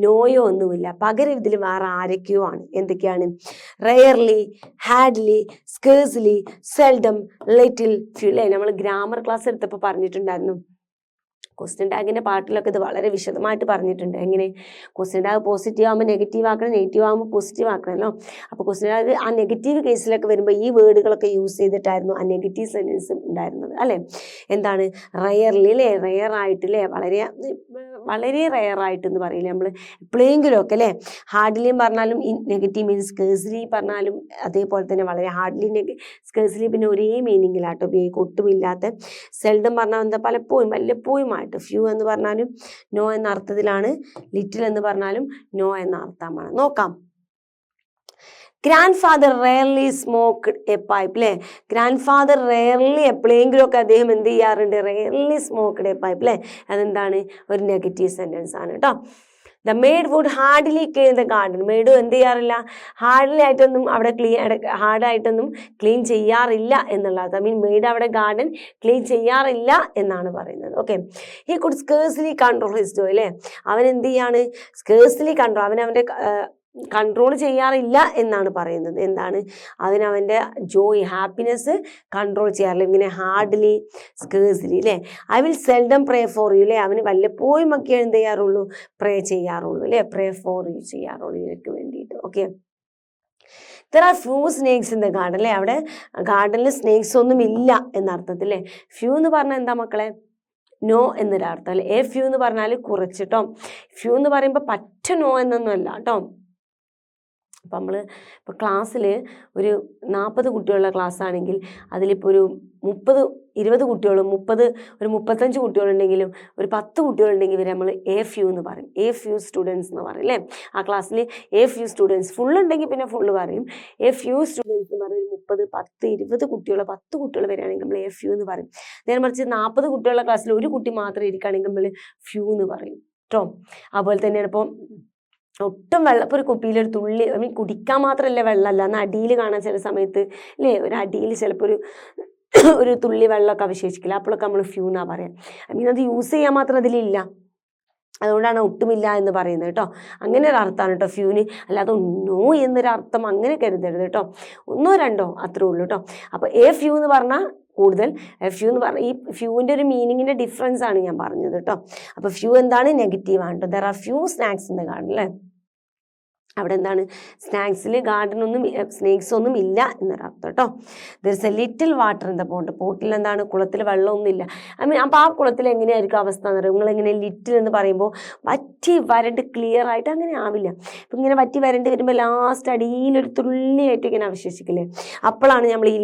നോയോ ഒന്നുമില്ല. പകരം ഇതിൽ വേറെ ആരൊക്കെയോ ആണ്. എന്തൊക്കെയാണ് rarely, Hadley, scarcely, seldom, little, few അല്ലേ. നമ്മൾ ഗ്രാമർ ക്ലാസ് എടുത്തപ്പോൾ പറഞ്ഞിട്ടുണ്ടായിരുന്നു. ക്വസ്റ്റ്യൻ ടാഗിൻ്റെ പാർട്ടിലൊക്കെ ഇത് വളരെ വിശദമായിട്ട് പറഞ്ഞിട്ടുണ്ട്. എങ്ങനെ ക്വസ്റ്റ്യൻ ടാഗ് പോസിറ്റീവ് ആകുമ്പോൾ നെഗറ്റീവ് ആക്കണം, നെഗറ്റീവ് ആകുമ്പോൾ പോസിറ്റീവ് ആക്കണമല്ലോ. അപ്പോൾ ക്വസ്റ്റ്യൻ ടാഗ് ആ നെഗറ്റീവ് കേസിലൊക്കെ വരുമ്പോൾ ഈ വേർഡുകളൊക്കെ യൂസ് ചെയ്തിട്ടായിരുന്നു ആ നെഗറ്റീവ് സെൻറ്റൻസ് ഉണ്ടായിരുന്നത് അല്ലേ. എന്താണ് റെയർലി അല്ലേ. റെയർ ആയിട്ടില്ലേ വളരെ റെയർ ആയിട്ടെന്ന് പറയില്ലേ നമ്മൾ എപ്പോഴെങ്കിലും ഒക്കെ അല്ലേ. ഹാർഡ്ലിയും പറഞ്ഞാലും നെഗറ്റീവ് മീൻസ് സ്കേഴ്സ്ലി പറഞ്ഞാലും അതേപോലെ തന്നെ വളരെ ഹാർഡ്ലി സ്കേഴ്സ്ലി പിന്നെ ഒരേ മീനിങ്ങിലാട്ടോ ഉപയോഗിക്കും ഒട്ടുമില്ലാത്ത. സെൽഡം പറഞ്ഞാൽ എന്താ പലപ്പോഴും വല്ലപ്പോഴുമായിട്ട്. ഫ്യൂ എന്ന് പറഞ്ഞാലും നോ എന്ന അർത്ഥത്തിലാണ്. ലിറ്റിൽ എന്ന് പറഞ്ഞാലും നോ എന്ന അർത്ഥമാണ്. നോക്കാം. Grand father rarely smoked A pipe അല്ലേ. ഗ്രാൻഡ് ഫാദർ റെയർലി എപ്പോഴെങ്കിലും ഒക്കെ അദ്ദേഹം എന്ത് ചെയ്യാറുണ്ട് റെയർലി സ്മോക്ക്ഡ് എ പൈപ്പ് അല്ലേ. അതെന്താണ് ഒരു നെഗറ്റീവ് സെൻറ്റൻസ് ആണ് കേട്ടോ. The maid would hardly clean the garden. Maid എന്ത് ചെയ്യാറില്ല ഹാർഡ്ലി ആയിട്ടൊന്നും അവിടെ ഹാർഡായിട്ടൊന്നും ക്ലീൻ ചെയ്യാറില്ല എന്നുള്ളത്. ഐ മീൻ മെയ്ഡ് അവിടെ ഗാർഡൻ ക്ലീൻ ചെയ്യാറില്ല എന്നാണ് പറയുന്നത്. Okay. He could scarcely control his joy അല്ലേ. അവൻ എന്ത് ചെയ്യാണ് സ്കേഴ്സ്ലി കൺട്രോൾ അവൻ്റെ കൺട്രോൾ ചെയ്യാറില്ല എന്നാണ് പറയുന്നത്. എന്താണ് അവനവൻ്റെ ജോയ് ഹാപ്പിനെസ് കൺട്രോൾ ചെയ്യാറില്ല. ഇങ്ങനെ ഹാർഡ്ലി സ്കേഴ്സ്ലി അല്ലേ. I will seldom pray for you അല്ലേ. അവന് വല്ലപ്പോഴും ഒക്കെ എന്ത് ചെയ്യാറുള്ളൂ, പ്രേ ചെയ്യാറുള്ളൂ അല്ലേ, പ്രേ ഫോർ യു ചെയ്യാറുള്ളൂ ഇതിനൊക്കെ വേണ്ടിയിട്ട്. Okay, there are few snakes in the garden അല്ലേ. അവിടെ ഗാർഡനിൽ സ്നേക്സ് ഒന്നും ഇല്ല എന്നർത്ഥത്തിൽ അല്ലേ. ഫ്യൂ എന്ന് പറഞ്ഞാൽ എന്താ മക്കളെ, നോ എന്നൊരർത്ഥം അല്ലേ. ഫ്യൂ എന്ന് പറഞ്ഞാൽ കുറച്ചിട്ടോ. ഫ്യൂ എന്ന് പറയുമ്പോൾ പറ്റ നോ എന്നൊന്നും അല്ല കേട്ടോ. അപ്പം നമ്മൾ ഇപ്പോൾ ക്ലാസ്സിൽ ഒരു 40 കുട്ടികളുടെ ക്ലാസ് ആണെങ്കിൽ അതിലിപ്പോൾ ഒരു 30-20 കുട്ടികളും ഒരു 35 കുട്ടികളുണ്ടെങ്കിലും ഒരു 10 കുട്ടികളുണ്ടെങ്കിൽ ഇവർ നമ്മൾ ഫ്യൂ എന്ന് പറയും. ഫ്യൂ സ്റ്റുഡൻസ് എന്ന് പറയും അല്ലേ. ആ ക്ലാസ്സിൽ ഫ്യൂ സ്റ്റുഡൻസ്, ഫുൾ ഉണ്ടെങ്കിൽ പിന്നെ ഫുള്ള് പറയും. ഫ്യൂ സ്റ്റുഡൻസ് എന്ന് പറയും. 30, 10, 20 കുട്ടികൾ, 10 കുട്ടികൾ വരികയാണെങ്കിൽ നമ്മൾ ഫ്യൂ എന്ന് പറയും. നേരെ മറിച്ച് 40 കുട്ടികളുടെ ക്ലാസ്സിൽ ഒരു കുട്ടി മാത്രം ഇരിക്കുകയാണെങ്കിൽ നമ്മൾ ഫ്യൂ എന്ന് പറയും കേട്ടോ. അതുപോലെ തന്നെയാണ് ഇപ്പോൾ ഒട്ടും വെള്ളം, ഇപ്പോൾ ഒരു കുപ്പിയിലൊരു തുള്ളി, കുടിക്കാൻ മാത്രമല്ല വെള്ളമല്ല, എന്നാൽ അടിയിൽ കാണാൻ ചില സമയത്ത് അല്ലേ, ഒരു അടിയിൽ ചിലപ്പോൾ ഒരു തുള്ളി വെള്ളമൊക്കെ അവശേഷിക്കില്ല. അപ്പോഴൊക്കെ നമ്മൾ ഫ്യൂ എന്നാണ് പറയാം. അത് യൂസ് ചെയ്യാൻ മാത്രം അതിലില്ല, അതുകൊണ്ടാണ് ഒട്ടുമില്ല എന്ന് പറയുന്നത് കേട്ടോ. അങ്ങനെ ഒരു അർത്ഥമാണ് കേട്ടോ ഫ്യൂന്. അല്ലാതെ നോ എന്നൊരർത്ഥം അങ്ങനെ കരുതരുത് കേട്ടോ. 1, 2 അത്രേ ഉള്ളൂ കേട്ടോ. അപ്പോൾ ഫ്യൂ എന്ന് പറഞ്ഞാൽ കൂടുതൽ, ഫ്യൂ എന്ന് പറഞ്ഞാൽ ഈ ഫ്യൂവിൻ്റെ ഒരു മീനിങ്ങിൻ്റെ ഡിഫറൻസ് ആണ് ഞാൻ പറഞ്ഞത് കേട്ടോ. അപ്പോൾ ഫ്യൂ എന്താണ്, നെഗറ്റീവാണ് കേട്ടോ. There are few snacks in the garden അല്ലേ. അവിടെ എന്താണ്, സ്നാക്സിൽ ഗാർഡനൊന്നും സ്നേക്സ് ഒന്നും ഇല്ല എന്നൊരർത്ഥം കേട്ടോ. There is a little water in the pond. പോട്ടിൽ എന്താണ്, കുളത്തിൽ വെള്ളമൊന്നും ഇല്ല. അപ്പോൾ ആ കുളത്തിൽ എങ്ങനെയായിരിക്കും അവസ്ഥ എന്ന് പറയുമ്പോൾ, നിങ്ങളെങ്ങനെ ലിറ്റിൽ എന്ന് പറയുമ്പോൾ വറ്റി വരണ്ട് ക്ലിയർ ആയിട്ട് അങ്ങനെ ആവില്ല. ഇപ്പം ഇങ്ങനെ വറ്റി വരണ്ട് വരുമ്പോൾ ലാസ്റ്റ് അടിയിലൊരു തുള്ളിയായിട്ട് ഇങ്ങനെ അവശേഷിക്കില്ലേ, അപ്പോഴാണ് നമ്മൾ ഈ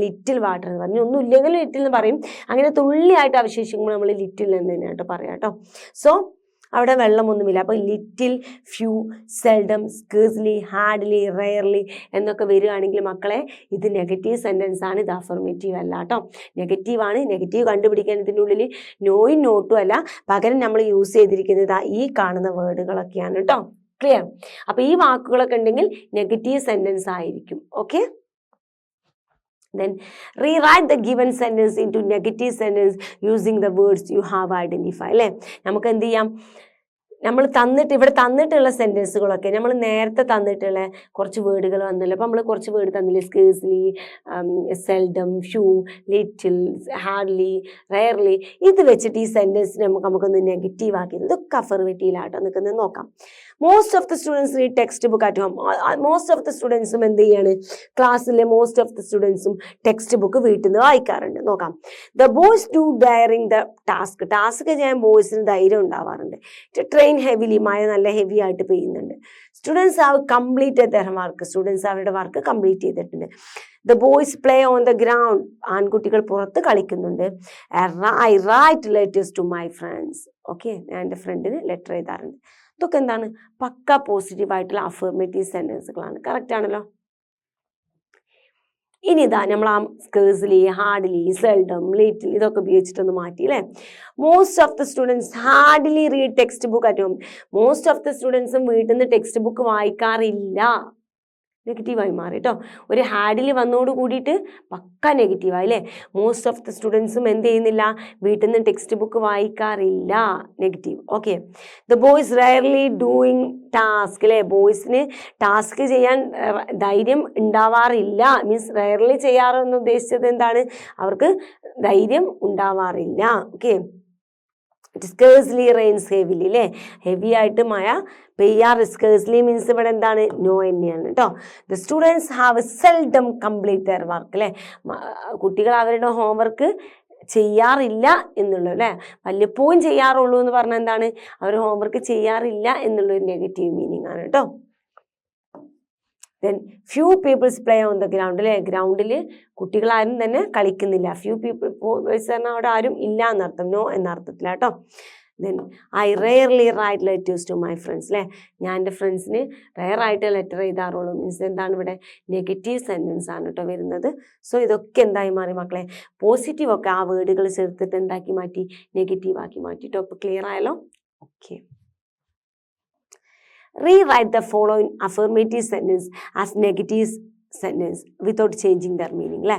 ലിറ്റിൽ വാട്ടർ എന്ന് പറഞ്ഞു. ഒന്നും ഇല്ലെങ്കിലും ലിറ്റിൽ എന്ന് പറയും. അങ്ങനെ തുള്ളിയായിട്ട് അവശേഷിക്കുമ്പോൾ നമ്മൾ ലിറ്റിൽ എന്ന് തന്നെയായിട്ട് പറയാം കേട്ടോ. സോ അവിടെ വെള്ളമൊന്നുമില്ല. അപ്പോൾ little, few, seldom, scarcely, hardly, rarely എന്നൊക്കെ വരികയാണെങ്കിൽ മക്കളെ ഇത് നെഗറ്റീവ് സെൻറ്റൻസ് ആണ്, ഇത് അഫർമേറ്റീവ് അല്ല കേട്ടോ. നെഗറ്റീവാണ്. നെഗറ്റീവ് കണ്ടുപിടിക്കാൻ ഇതിൻ്റെ ഉള്ളിൽ നോയും നോട്ടും അല്ല, പകരം നമ്മൾ യൂസ് ചെയ്തിരിക്കുന്നത് ഈ കാണുന്ന വേർഡുകളൊക്കെയാണ് കേട്ടോ. ക്ലിയർ? അപ്പോൾ ഈ വാക്കുകളൊക്കെ ഉണ്ടെങ്കിൽ നെഗറ്റീവ് സെൻറ്റൻസ് ആയിരിക്കും. Okay, then rewrite the given sentence into negative sentence using the words you have identified അല്ലേ. നമുക്ക് എന്ത് ചെയ്യാം, നമ്മൾ ഇവിടെ തന്നിട്ടുള്ള സെൻറ്റൻസുകളൊക്കെ നമ്മൾ നേരത്തെ തന്നിട്ടുള്ള കുറച്ച് വേർഡുകൾ വന്നല്ലോ. അപ്പോൾ നമ്മൾ കുറച്ച് വേർഡ് തന്നില്ലേ, scarcely, seldom, few, little, hardly, rarely. ഇത് വെച്ചിട്ട് ഈ സെൻറ്റൻസിനെ നമുക്കൊന്ന് നെഗറ്റീവ് ആക്കി ഇതൊക്കെ അഫർമേറ്റീവിലാട്ടോ നിൽക്കുന്നത് നോക്കാം. Most of the students read textbook at home. Most of the സ്റ്റുഡൻസും എന്ത് ചെയ്യാണ്, ക്ലാസ്സിലെ മോസ്റ്റ് ഓഫ് ദ സ്റ്റുഡൻസും ടെക്സ്റ്റ് ബുക്ക് വീട്ടിൽ നിന്ന് വായിക്കാറുണ്ട്. നോക്കാം. The boys do daring the task ചെയ്യാൻ ബോയ്സിന് ധൈര്യം ഉണ്ടാവാറുണ്ട്. ട്രെയിൻ ഹെവിലി, മഴ നല്ല ഹെവി ആയിട്ട് പെയ്യുന്നുണ്ട്. Students have completed their work. Students അവരുടെ വർക്ക് കംപ്ലീറ്റ് ചെയ്തിട്ടുണ്ട്. The boys play on the ground. ആൺകുട്ടികൾ പുറത്ത് കളിക്കുന്നുണ്ട്. I write letters to my friends. Okay, ഞാൻ എൻ്റെ ഫ്രണ്ടിന് ലെറ്റർ എഴുതാറുണ്ട്. ഇതൊക്കെ എന്താണ്, പക്ക പോസിറ്റീവായിട്ടുള്ള അഫർമേറ്റീവ് സെൻറ്റൻസുകളാണ്. കറക്റ്റ് ആണല്ലോ. ഇനി ഇതാ നമ്മൾ ആ സ്കേഴ്സ്ലി, ഹാർഡ്ലി, സെൽഡം, ലിറ്റിൽ ഇതൊക്കെ ഉപയോഗിച്ചിട്ടൊന്ന് മാറ്റി അല്ലേ. Most of the students hardly read textbook at home. Most of the സ്റ്റുഡൻസും വീട്ടിൽ നിന്ന് ടെക്സ്റ്റ് ബുക്ക് വായിക്കാറില്ല. നെഗറ്റീവായി മാറി കേട്ടോ. ഒരു ഹാഡിൽ വന്നോട് കൂടിയിട്ട് പക്ക നെഗറ്റീവായി അല്ലേ. മോസ്റ്റ് ഓഫ് ദ സ്റ്റുഡൻസും എന്ത് ചെയ്യുന്നില്ല, വീട്ടിൽ നിന്ന് ടെക്സ്റ്റ് ബുക്ക് വായിക്കാറില്ല. Negative. Okay. The boys rarely doing task അല്ലേ. ബോയ്സിന് ടാസ്ക് ചെയ്യാൻ ധൈര്യം ഉണ്ടാവാറില്ല. മീൻസ് റയർലി ചെയ്യാറെന്ന് ഉദ്ദേശിച്ചത് എന്താണ്, അവർക്ക് ധൈര്യം ഉണ്ടാവാറില്ല. ഓക്കെ. സ്കേഴ്സ്ലി റെയിൻസ് ഹെവിലി അല്ലേ. ഹെവി ആയിട്ട് മഴ പെയ്യാറ്. സ്കേഴ്സ്ലി മീൻസ് ഇവിടെ എന്താണ്, നോ തന്നെയാണ് കേട്ടോ. The students have seldom complete there work അല്ലേ. കുട്ടികൾ അവരുടെ ഹോംവർക്ക് ചെയ്യാറില്ല എന്നുള്ളൂ അല്ലേ. വല്ലപ്പോഴും ചെയ്യാറുള്ളൂ എന്ന് പറഞ്ഞാൽ എന്താണ്, അവർ ഹോംവർക്ക് ചെയ്യാറില്ല എന്നുള്ളൊരു നെഗറ്റീവ് മീനിങ് ആണ് കേട്ടോ. Then few peoples play on the ground അല്ലേ. ഗ്രൗണ്ടിൽ കുട്ടികളാരും തന്നെ കളിക്കുന്നില്ല. ഫ്യൂ പീപ്പിൾസ് പറഞ്ഞാൽ അവിടെ ആരും ഇല്ല എന്നർത്ഥം, നോ എന്നർത്ഥത്തില്ല കേട്ടോ. Then I rarely write letters to my friends അല്ലേ. ഞാൻ എൻ്റെ ഫ്രണ്ട്സിന് റെയറായിട്ട് ലെറ്റർ എഴുതാറുള്ളൂ. മീൻസ് എന്താണ്, ഇവിടെ നെഗറ്റീവ് സെൻറ്റൻസ് ആണ് കേട്ടോ വരുന്നത്. സോ ഇതൊക്കെ എന്തായി മാറി മക്കളെ, പോസിറ്റീവൊക്കെ ആ വേർഡുകൾ ചേർത്തിട്ട് എന്താക്കി മാറ്റി, നെഗറ്റീവ് ആക്കി മാറ്റി കേട്ടോ. ഇപ്പോൾ ക്ലിയർ ആയല്ലോ. Okay. Rewrite the following affirmative sentence as negative sentence without changing there meaning അല്ലേ.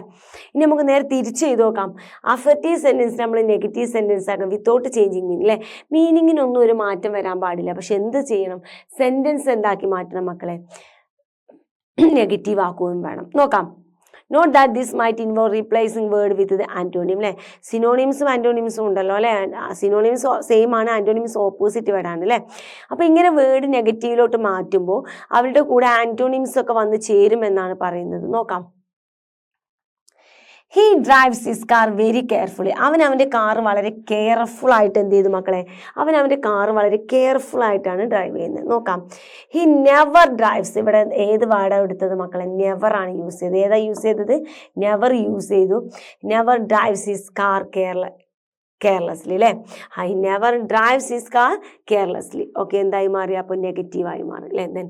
ഇനി നമുക്ക് നേരെ തിരിച്ച് ചെയ്ത് നോക്കാം. അഫർട്ടീവ് സെൻറ്റൻസ് നമ്മൾ നെഗറ്റീവ് സെൻറ്റൻസ് ആക്കണം വിത്തൗട്ട് ചേഞ്ചിങ് മീനിങ് അല്ലേ. മീനിങ്ങിനൊന്നും ഒരു മാറ്റം വരാൻ പാടില്ല. പക്ഷെ എന്ത് ചെയ്യണം, സെൻറ്റൻസ് എന്താക്കി മാറ്റണം മക്കളെ, നെഗറ്റീവ് ആക്കുകയും വേണം. നോക്കാം. Not that this might involve replacing word with the antonym അല്ലേ. സിനോണിംസും ആൻറ്റോണിംസും ഉണ്ടല്ലോ അല്ലേ. സിനോണിംസ് സെയിം ആണ്, ആൻറ്റോണിംസ് ഓപ്പോസിറ്റ് വേർഡാണ് അല്ലേ. അപ്പോൾ ഇങ്ങനെ വേർഡ് നെഗറ്റീവിലോട്ട് മാറ്റുമ്പോൾ അവരുടെ കൂടെ ആൻറ്റോണിംസ് ഒക്കെ വന്ന് ചേരുമെന്നാണ് പറയുന്നത്. നോക്കാം. He drives his car very carefully. അവൻ്റെ കാർ വളരെ കെയർഫുൾ ആയിട്ട് എന്ത് ചെയ്തു മക്കളെ, അവൻ്റെ കാർ വളരെ കെയർഫുൾ ആയിട്ടാണ് ഡ്രൈവ് ചെയ്യുന്നത്. നോക്കാം. He never drives. ഇവിടെ ഏത് വേർഡാണ് എടുത്തത് മക്കളെ, നെവർ ആണ് യൂസ് ചെയ്തത്. ഏതാ യൂസ് ചെയ്തത്, നെവർ യൂസ് ചെയ്തു. Never drives his car carelessly അല്ലേ. He never drives his car carelessly. Okay, എന്തായി മാറി, അപ്പോൾ നെഗറ്റീവായി മാറി അല്ലേ. Then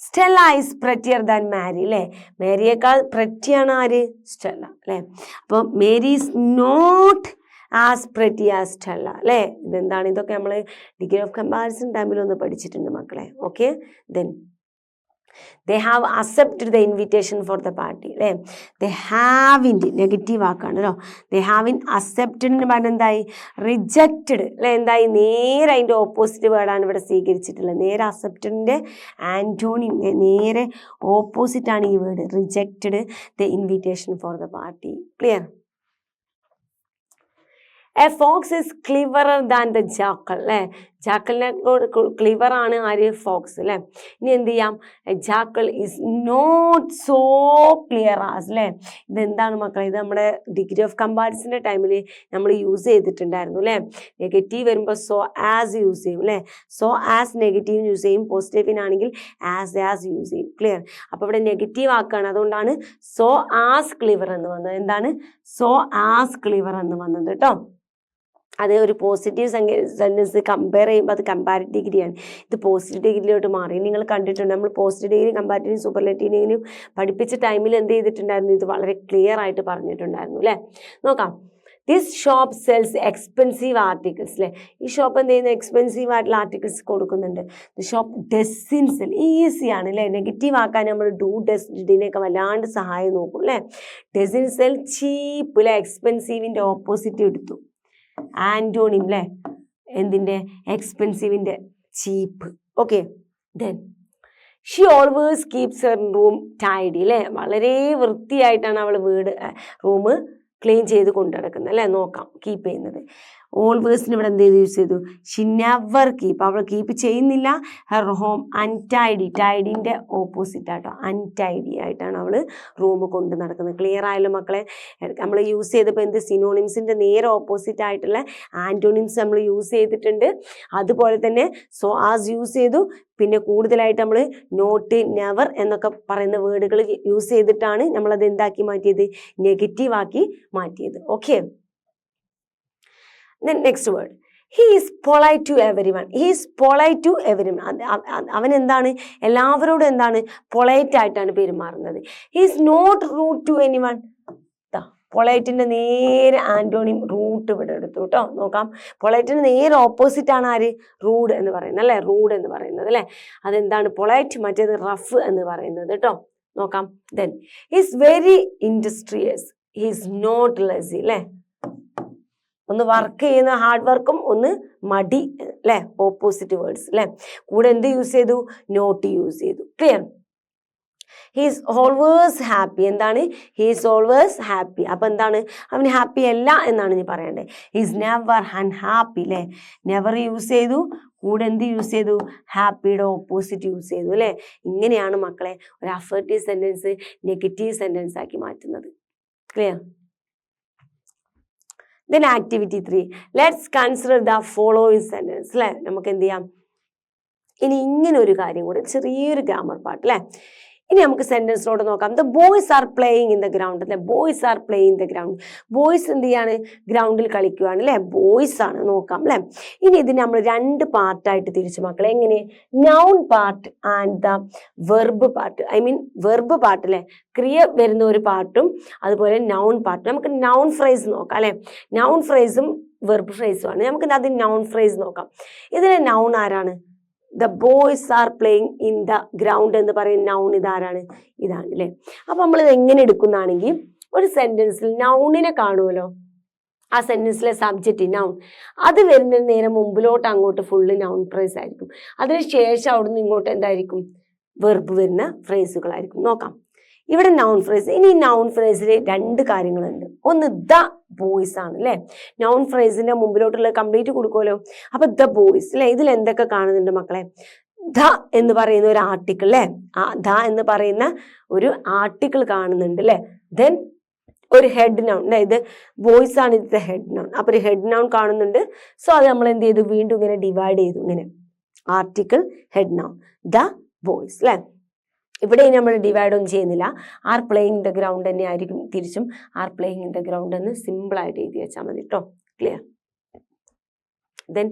Stella is prettier than Mary അല്ലേ. മേരിയേക്കാൾ പ്രെറ്റിയാണ് ആര്, സ്റ്റെല്ല അല്ലേ. അപ്പോൾ Mary is not as pretty as Stella അല്ലേ. ഇതെന്താണ്, ഇതൊക്കെ നമ്മൾ ഡിഗ്രി ഓഫ് കമ്പാരിസൺ ടൈമിലൊന്ന് പഠിച്ചിട്ടുണ്ട് മക്കളെ. Okay, then they have accepted the invitation for the party അല്ലേ. they haven't നെഗറ്റീവ് ആക്കാണല്ലോ. they haven't accepted പറഞ്ഞാൽ എന്തായി, റിജക്റ്റഡ് അല്ലേ. എന്തായി, നേരെ അതിൻ്റെ ഓപ്പോസിറ്റ് വേർഡാണ് ഇവിടെ സ്വീകരിച്ചിട്ടുള്ളത്. നേരെ അക്സെപ്റ്റഡിൻ്റെ ആൻറ്റോണി നേരെ ഓപ്പോസിറ്റാണ് ഈ word, rejected the invitation for the party. Clear. A fox is cleverer than the jackal അല്ലേ. ജാക്കലിനെ ക്ലിവർ ആണ് ആര്, ഫോക്സ് അല്ലേ. ഇനി എന്ത് ചെയ്യാം, jackal is not so clear as അല്ലേ. ഇതെന്താണ് മക്കളെ, ഇത് നമ്മുടെ ഡിഗ്രി ഓഫ് കമ്പാരിസൻ്റെ ടൈമിൽ നമ്മൾ യൂസ് ചെയ്തിട്ടുണ്ടായിരുന്നു അല്ലേ. നെഗറ്റീവ് വരുമ്പോൾ സോ ആസ് യൂസ് ചെയ്യും അല്ലേ. സോ ആസ് നെഗറ്റീവ് യൂസ് ചെയ്യും, പോസിറ്റീവിനാണെങ്കിൽ ആസ് യൂസ് ചെയ്യും. ക്ലിയർ. അപ്പോൾ ഇവിടെ നെഗറ്റീവ് ആക്കുകയാണ്, അതുകൊണ്ടാണ് സോ ആസ് ക്ലിവർ എന്ന് വന്നത്. എന്താണ്, സോ ആസ് ക്ലിവർ എന്ന് വന്നത് കേട്ടോ. അത് ഒരു പോസിറ്റീവ് സെൻറ്റൻസ് കമ്പയർ ചെയ്യുമ്പോൾ അത് കമ്പാരിറ്റീവ് ഡിഗ്രിയാണ്. ഇത് പോസിറ്റീവ് ഡിഗ്രിയിലോട്ട് മാറി. നിങ്ങൾ കണ്ടിട്ടുണ്ട്, നമ്മൾ പോസിറ്റീവ് ഡിഗ്രി കമ്പാരിറ്റീവ് സൂപ്പർലേറ്റീവ് ഡിഗ്രിയും പഠിപ്പിച്ച ടൈമിൽ എന്ത് ചെയ്തിട്ടുണ്ടായിരുന്നു, ഇത് വളരെ ക്ലിയർ ആയിട്ട് പറഞ്ഞിട്ടുണ്ടായിരുന്നു അല്ലേ. നോക്കാം. This shop cells expensive articles അല്ലേ. ഈ ഷോപ്പ് എന്ത് ചെയ്യുന്നത്, എക്സ്പെൻസീവ് ആയിട്ടുള്ള ആർട്ടിക്കിൾസ് കൊടുക്കുന്നുണ്ട്. The shop doesn't cell. ഈസിയാണ് അല്ലേ. നെഗറ്റീവ് ആക്കാൻ നമ്മൾ ഡു ഡസ് ഡിഡിനെയൊക്കെ വല്ലാണ്ട് സഹായം നോക്കും അല്ലേ. ഡസിൻ സെൽ ചീപ്പ് അല്ലേ. എക്സ്പെൻസീവിൻ്റെ ഓപ്പോസിറ്റ് എടുത്തു, ആൻറ്റോണിം അല്ലേ. എന്തിൻ്റെ, എക്സ്പെൻസീവിൻ്റെ cheap. Okay, then she always keeps her room tidy അല്ലേ. വളരെ വൃത്തിയായിട്ടാണ് അവൾ റൂം ക്ലീൻ ചെയ്ത് കൊണ്ടു നടക്കുന്നത് അല്ലേ. നോക്കാം, കീപ്പ് ചെയ്യുന്നത്. ഓൾവേഴ്സിന് ഇവിടെ എന്ത് ചെയ്ത് യൂസ് ചെയ്തു, ഷി നെവർ കീപ്പ്. അവൾ കീപ്പ് ചെയ്യുന്നില്ല ഹെർ ഹോം അൺടൈഡി. ടൈഡിൻ്റെ ഓപ്പോസിറ്റ് ആട്ടോ, അൺടൈഡി ആയിട്ടാണ് അവൾ റൂം കൊണ്ട് നടക്കുന്നത്. ക്ലിയർ ആയല്ലോ മക്കളെ. നമ്മൾ യൂസ് ചെയ്തപ്പോൾ എന്ത്, സിനോണിംസിൻ്റെ നേരെ ഓപ്പോസിറ്റ് ആയിട്ടുള്ള ആൻറ്റോണിംസ് നമ്മൾ യൂസ് ചെയ്തിട്ടുണ്ട്. അതുപോലെ തന്നെ സോ ആസ് യൂസ് ചെയ്തു. പിന്നെ കൂടുതലായിട്ട് നമ്മൾ നോട്ട്, നെവർ എന്നൊക്കെ പറയുന്ന വേർഡുകൾ യൂസ് ചെയ്തിട്ടാണ് നമ്മളത് എന്താക്കി മാറ്റിയത്, നെഗറ്റീവ് ആക്കി മാറ്റിയത്. Okay, then next word, he is polite to everyone. he is polite to everyone. അവൻ എന്താണ്, എല്ലാവരോടും എന്താണ്, പൊളൈറ്റ് ആയിട്ടാണ് പെരുമാറുന്നത്. he is not rude to anyone. പൊളൈറ്റിന്റെ നേരെ ആന്റോണിം റൂട്ട് ഇവിടെ എടുത്തു കേട്ടോ. നോക്കാം, പൊളൈറ്റിന് നേരെ ഓപ്പോസിറ്റ് ആണ് ആര്, റൂഡ് എന്ന് പറയുന്നത് അല്ലേ. റൂഡ് എന്ന് പറയുന്നത് അല്ലേ, അതെന്താണ് പൊളൈറ്റ്, മറ്റേത് റഫ് എന്ന് പറയുന്നത് കേട്ടോ. നോക്കാം. then he is very industrious. he is not lazy അല്ലേ. ഒന്ന് വർക്ക് ചെയ്യുന്ന ഹാർഡ് വർക്കും ഒന്ന് മടി അല്ലേ, ഓപ്പോസിറ്റ് വേർഡ്സ് അല്ലേ. കൂടെ എന്ത് യൂസ് ചെയ്തു, നോട്ട് യൂസ് ചെയ്തു. ക്ലിയർ. He's always happy. എന്താണ്, ഹീസ് ഓൾവേസ് ഹാപ്പി. അപ്പം എന്താണ്, അവന് ഹാപ്പി അല്ല എന്നാണ് നീ പറയേണ്ടത്. ഹീസ് നെവർ അൺഹാപ്പി അല്ലേ. നെവർ യൂസ് ചെയ്തു, കൂടെ എന്ത് യൂസ് ചെയ്തു, ഹാപ്പിയുടെ ഓപ്പോസിറ്റ് യൂസ് ചെയ്തു അല്ലേ. ഇങ്ങനെയാണ് മക്കളെ ഒരു അഫർട്ടീവ് സെൻറ്റൻസ് നെഗറ്റീവ് സെൻറ്റൻസ് ആക്കി മാറ്റുന്നത്. Clear. Then activity 3, let's consider the following sentence അല്ലേ. നമുക്ക് എന്ത് ചെയ്യാം, ഇനി ഇങ്ങനെ ഒരു കാര്യം കൂടെ, ചെറിയൊരു ഗ്രാമർ പാർട്ട് അല്ലേ. ഇനി നമുക്ക് സെന്റൻസിലോട്ട് നോക്കാം. The boys are playing in the ground അല്ലെ. Boys are playing in the ground. Boys എന്ത് ചെയ്യാണ്, ഗ്രൗണ്ടിൽ കളിക്കുകയാണ് അല്ലെ. ബോയ്സ് ആണ്. നോക്കാം അല്ലെ. ഇനി ഇതിന് നമ്മൾ രണ്ട് പാർട്ടായിട്ട് തിരിച്ചു മക്കളെ. എങ്ങനെ, noun part and the verb part. I mean verb part അല്ലെ, ക്രിയ വരുന്ന ഒരു പാർട്ടും അതുപോലെ നൗൺ പാർട്ട്. നമുക്ക് നൗൺ ഫ്രേസ് നോക്കാം അല്ലെ. നൗൺ ഫ്രേസും വെർബ് ഫ്രേസും ആണ്. നമുക്ക് അത് നൗൺ ഫ്രേസ് നോക്കാം. ഇതിലെ നൗൺ ആരാണ്, the boys are playing in the ground എന്ന് പറയുന്ന നൗൺ ഇതാരാണ്? ഇതാണ് അല്ലേ. അപ്പൊ നമ്മൾ ഇത് എങ്ങനെ എടുക്കുന്നതാണെങ്കിൽ ഒരു സെന്റൻസിൽ നൗണിനെ കാണുമല്ലോ, ആ സെന്റൻസിലെ സബ്ജക്റ്റ് നൗൺ, അത് വരുന്നതിന് നേരെ മുമ്പിലോട്ട് അങ്ങോട്ട് ഫുള്ള് നൗൺ ഫ്രേസ് ആയിരിക്കും. അതിനുശേഷം അവിടുന്ന് ഇങ്ങോട്ട് എന്തായിരിക്കും? വെർബ് വരുന്ന ഫ്രേസുകളായിരിക്കും. നോക്കാം ഇവിടെ നൗൺ ഫ്രേസ്. ഇനി നൗൺ ഫ്രേസിൽ രണ്ട് കാര്യങ്ങളുണ്ട്. ഒന്ന് ദ ബോയ്സ് ആണ് അല്ലെ. നൗൺ ഫ്രേസിന്റെ മുമ്പിലോട്ടുള്ള കംപ്ലീറ്റ് കൊടുക്കുമല്ലോ. അപ്പൊ ദ ബോയ്സ് അല്ലെ, ഇതിൽ എന്തൊക്കെ കാണുന്നുണ്ട് മക്കളെ? ദ എന്ന് പറയുന്ന ഒരു ആർട്ടിക്കിൾ അല്ലെ, ദ എന്ന് പറയുന്ന ഒരു ആർട്ടിക്കിൾ കാണുന്നുണ്ട് അല്ലെ. ദെൻ ഒരു ഹെഡ് നൗൺ, ഇത് ബോയ്സ് ആണ് ഇതിന്റെ ഹെഡ് നൗൺ. അപ്പൊ ഒരു ഹെഡ് നൗൺ കാണുന്നുണ്ട്. സോ അത് നമ്മൾ എന്ത് ചെയ്തു? വീണ്ടും ഇങ്ങനെ ഡിവൈഡ് ചെയ്തു. ഇങ്ങനെ article, head noun, the boys അല്ലെ. ഇവിടെ നമ്മൾ ഡിവൈഡ് ഒന്നും ചെയ്യുന്നില്ല. ആർ പ്ലേയിങ് ദ ഗ്രൗണ്ട് തന്നെ ആയിരിക്കും തിരിച്ചും. R playing in the ground എന്ന് സിമ്പിൾ ആയിട്ട് എഴുതി വെച്ചാൽ മതി കേട്ടോ. Clear? Then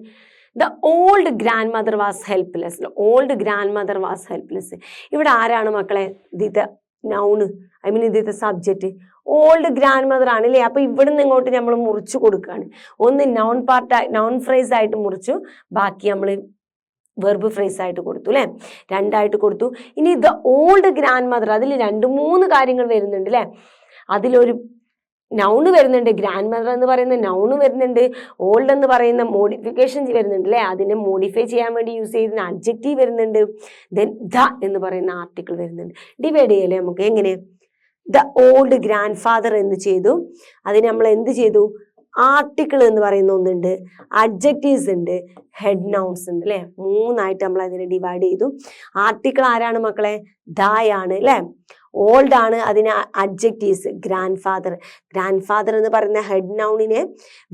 the old grand mother was helpless. Old grand mother was helpless. ഇവിടെ ആരാണ് മക്കളെ? ഇതിന്റെ നൗണ്, ഐ മീൻ ഇതിന്റെ സബ്ജക്റ്റ് ഓൾഡ് ഗ്രാൻഡ് മദർ ആണ് അല്ലേ. അപ്പൊ ഇവിടുന്ന് ഇങ്ങോട്ട് നമ്മൾ മുറിച്ചു കൊടുക്കുകയാണ്. ഒന്ന് നൗൺ പാർട്ട്, നൗൺ ഫ്രേസ് ആയിട്ട് മുറിച്ചു, ബാക്കി നമ്മൾ വെർബ് ഫ്രേസ് ആയിട്ട് കൊടുത്തു അല്ലെ. രണ്ടായിട്ട് കൊടുത്തു. ഇനി ദ ഓൾഡ് ഗ്രാൻഡ് മദർ, അതിൽ 2-3 കാര്യങ്ങൾ വരുന്നുണ്ട് അല്ലെ. അതിലൊരു നൗണ് വരുന്നുണ്ട്, ഗ്രാൻഡ് മദർ എന്ന് പറയുന്ന നൗണ് വരുന്നുണ്ട്, ഓൾഡ് എന്ന് പറയുന്ന മോഡിഫിക്കേഷൻ വരുന്നുണ്ട് അല്ലെ. അതിനെ മോഡിഫൈ ചെയ്യാൻ വേണ്ടി യൂസ് ചെയ്യുന്ന അഡ്ജക്റ്റീവ് വരുന്നുണ്ട്. ദെൻ ദ എന്ന് പറയുന്ന ആർട്ടിക്കിൾ വരുന്നുണ്ട്. ഡിവൈഡ് ചെയ്യല്ലേ നമുക്ക്. എങ്ങനെ? ദ ഓൾഡ് ഗ്രാൻഡ് ഫാദർ എന്ന് ചെയ്തു. അതിന് നമ്മൾ എന്ത് ചെയ്തു? ആർട്ടിക്കിൾ എന്ന് പറയുന്ന ഒന്നുണ്ട്, അഡ്ജക്റ്റീവ്സ് ഉണ്ട്, ഹെഡ് നൗൺസ് ഉണ്ട് അല്ലെ. 3ആയിട്ട് നമ്മൾ അതിനെ ഡിവൈഡ് ചെയ്തു. ആർട്ടിക്കിൾ ആരാണ് മക്കളെ? ദായാണ് അല്ലെ. ഓൾഡ് ആണ്, അതിന് adjectives grand father. Grand father എന്ന് പറയുന്ന ഹെഡ് നൗണിനെ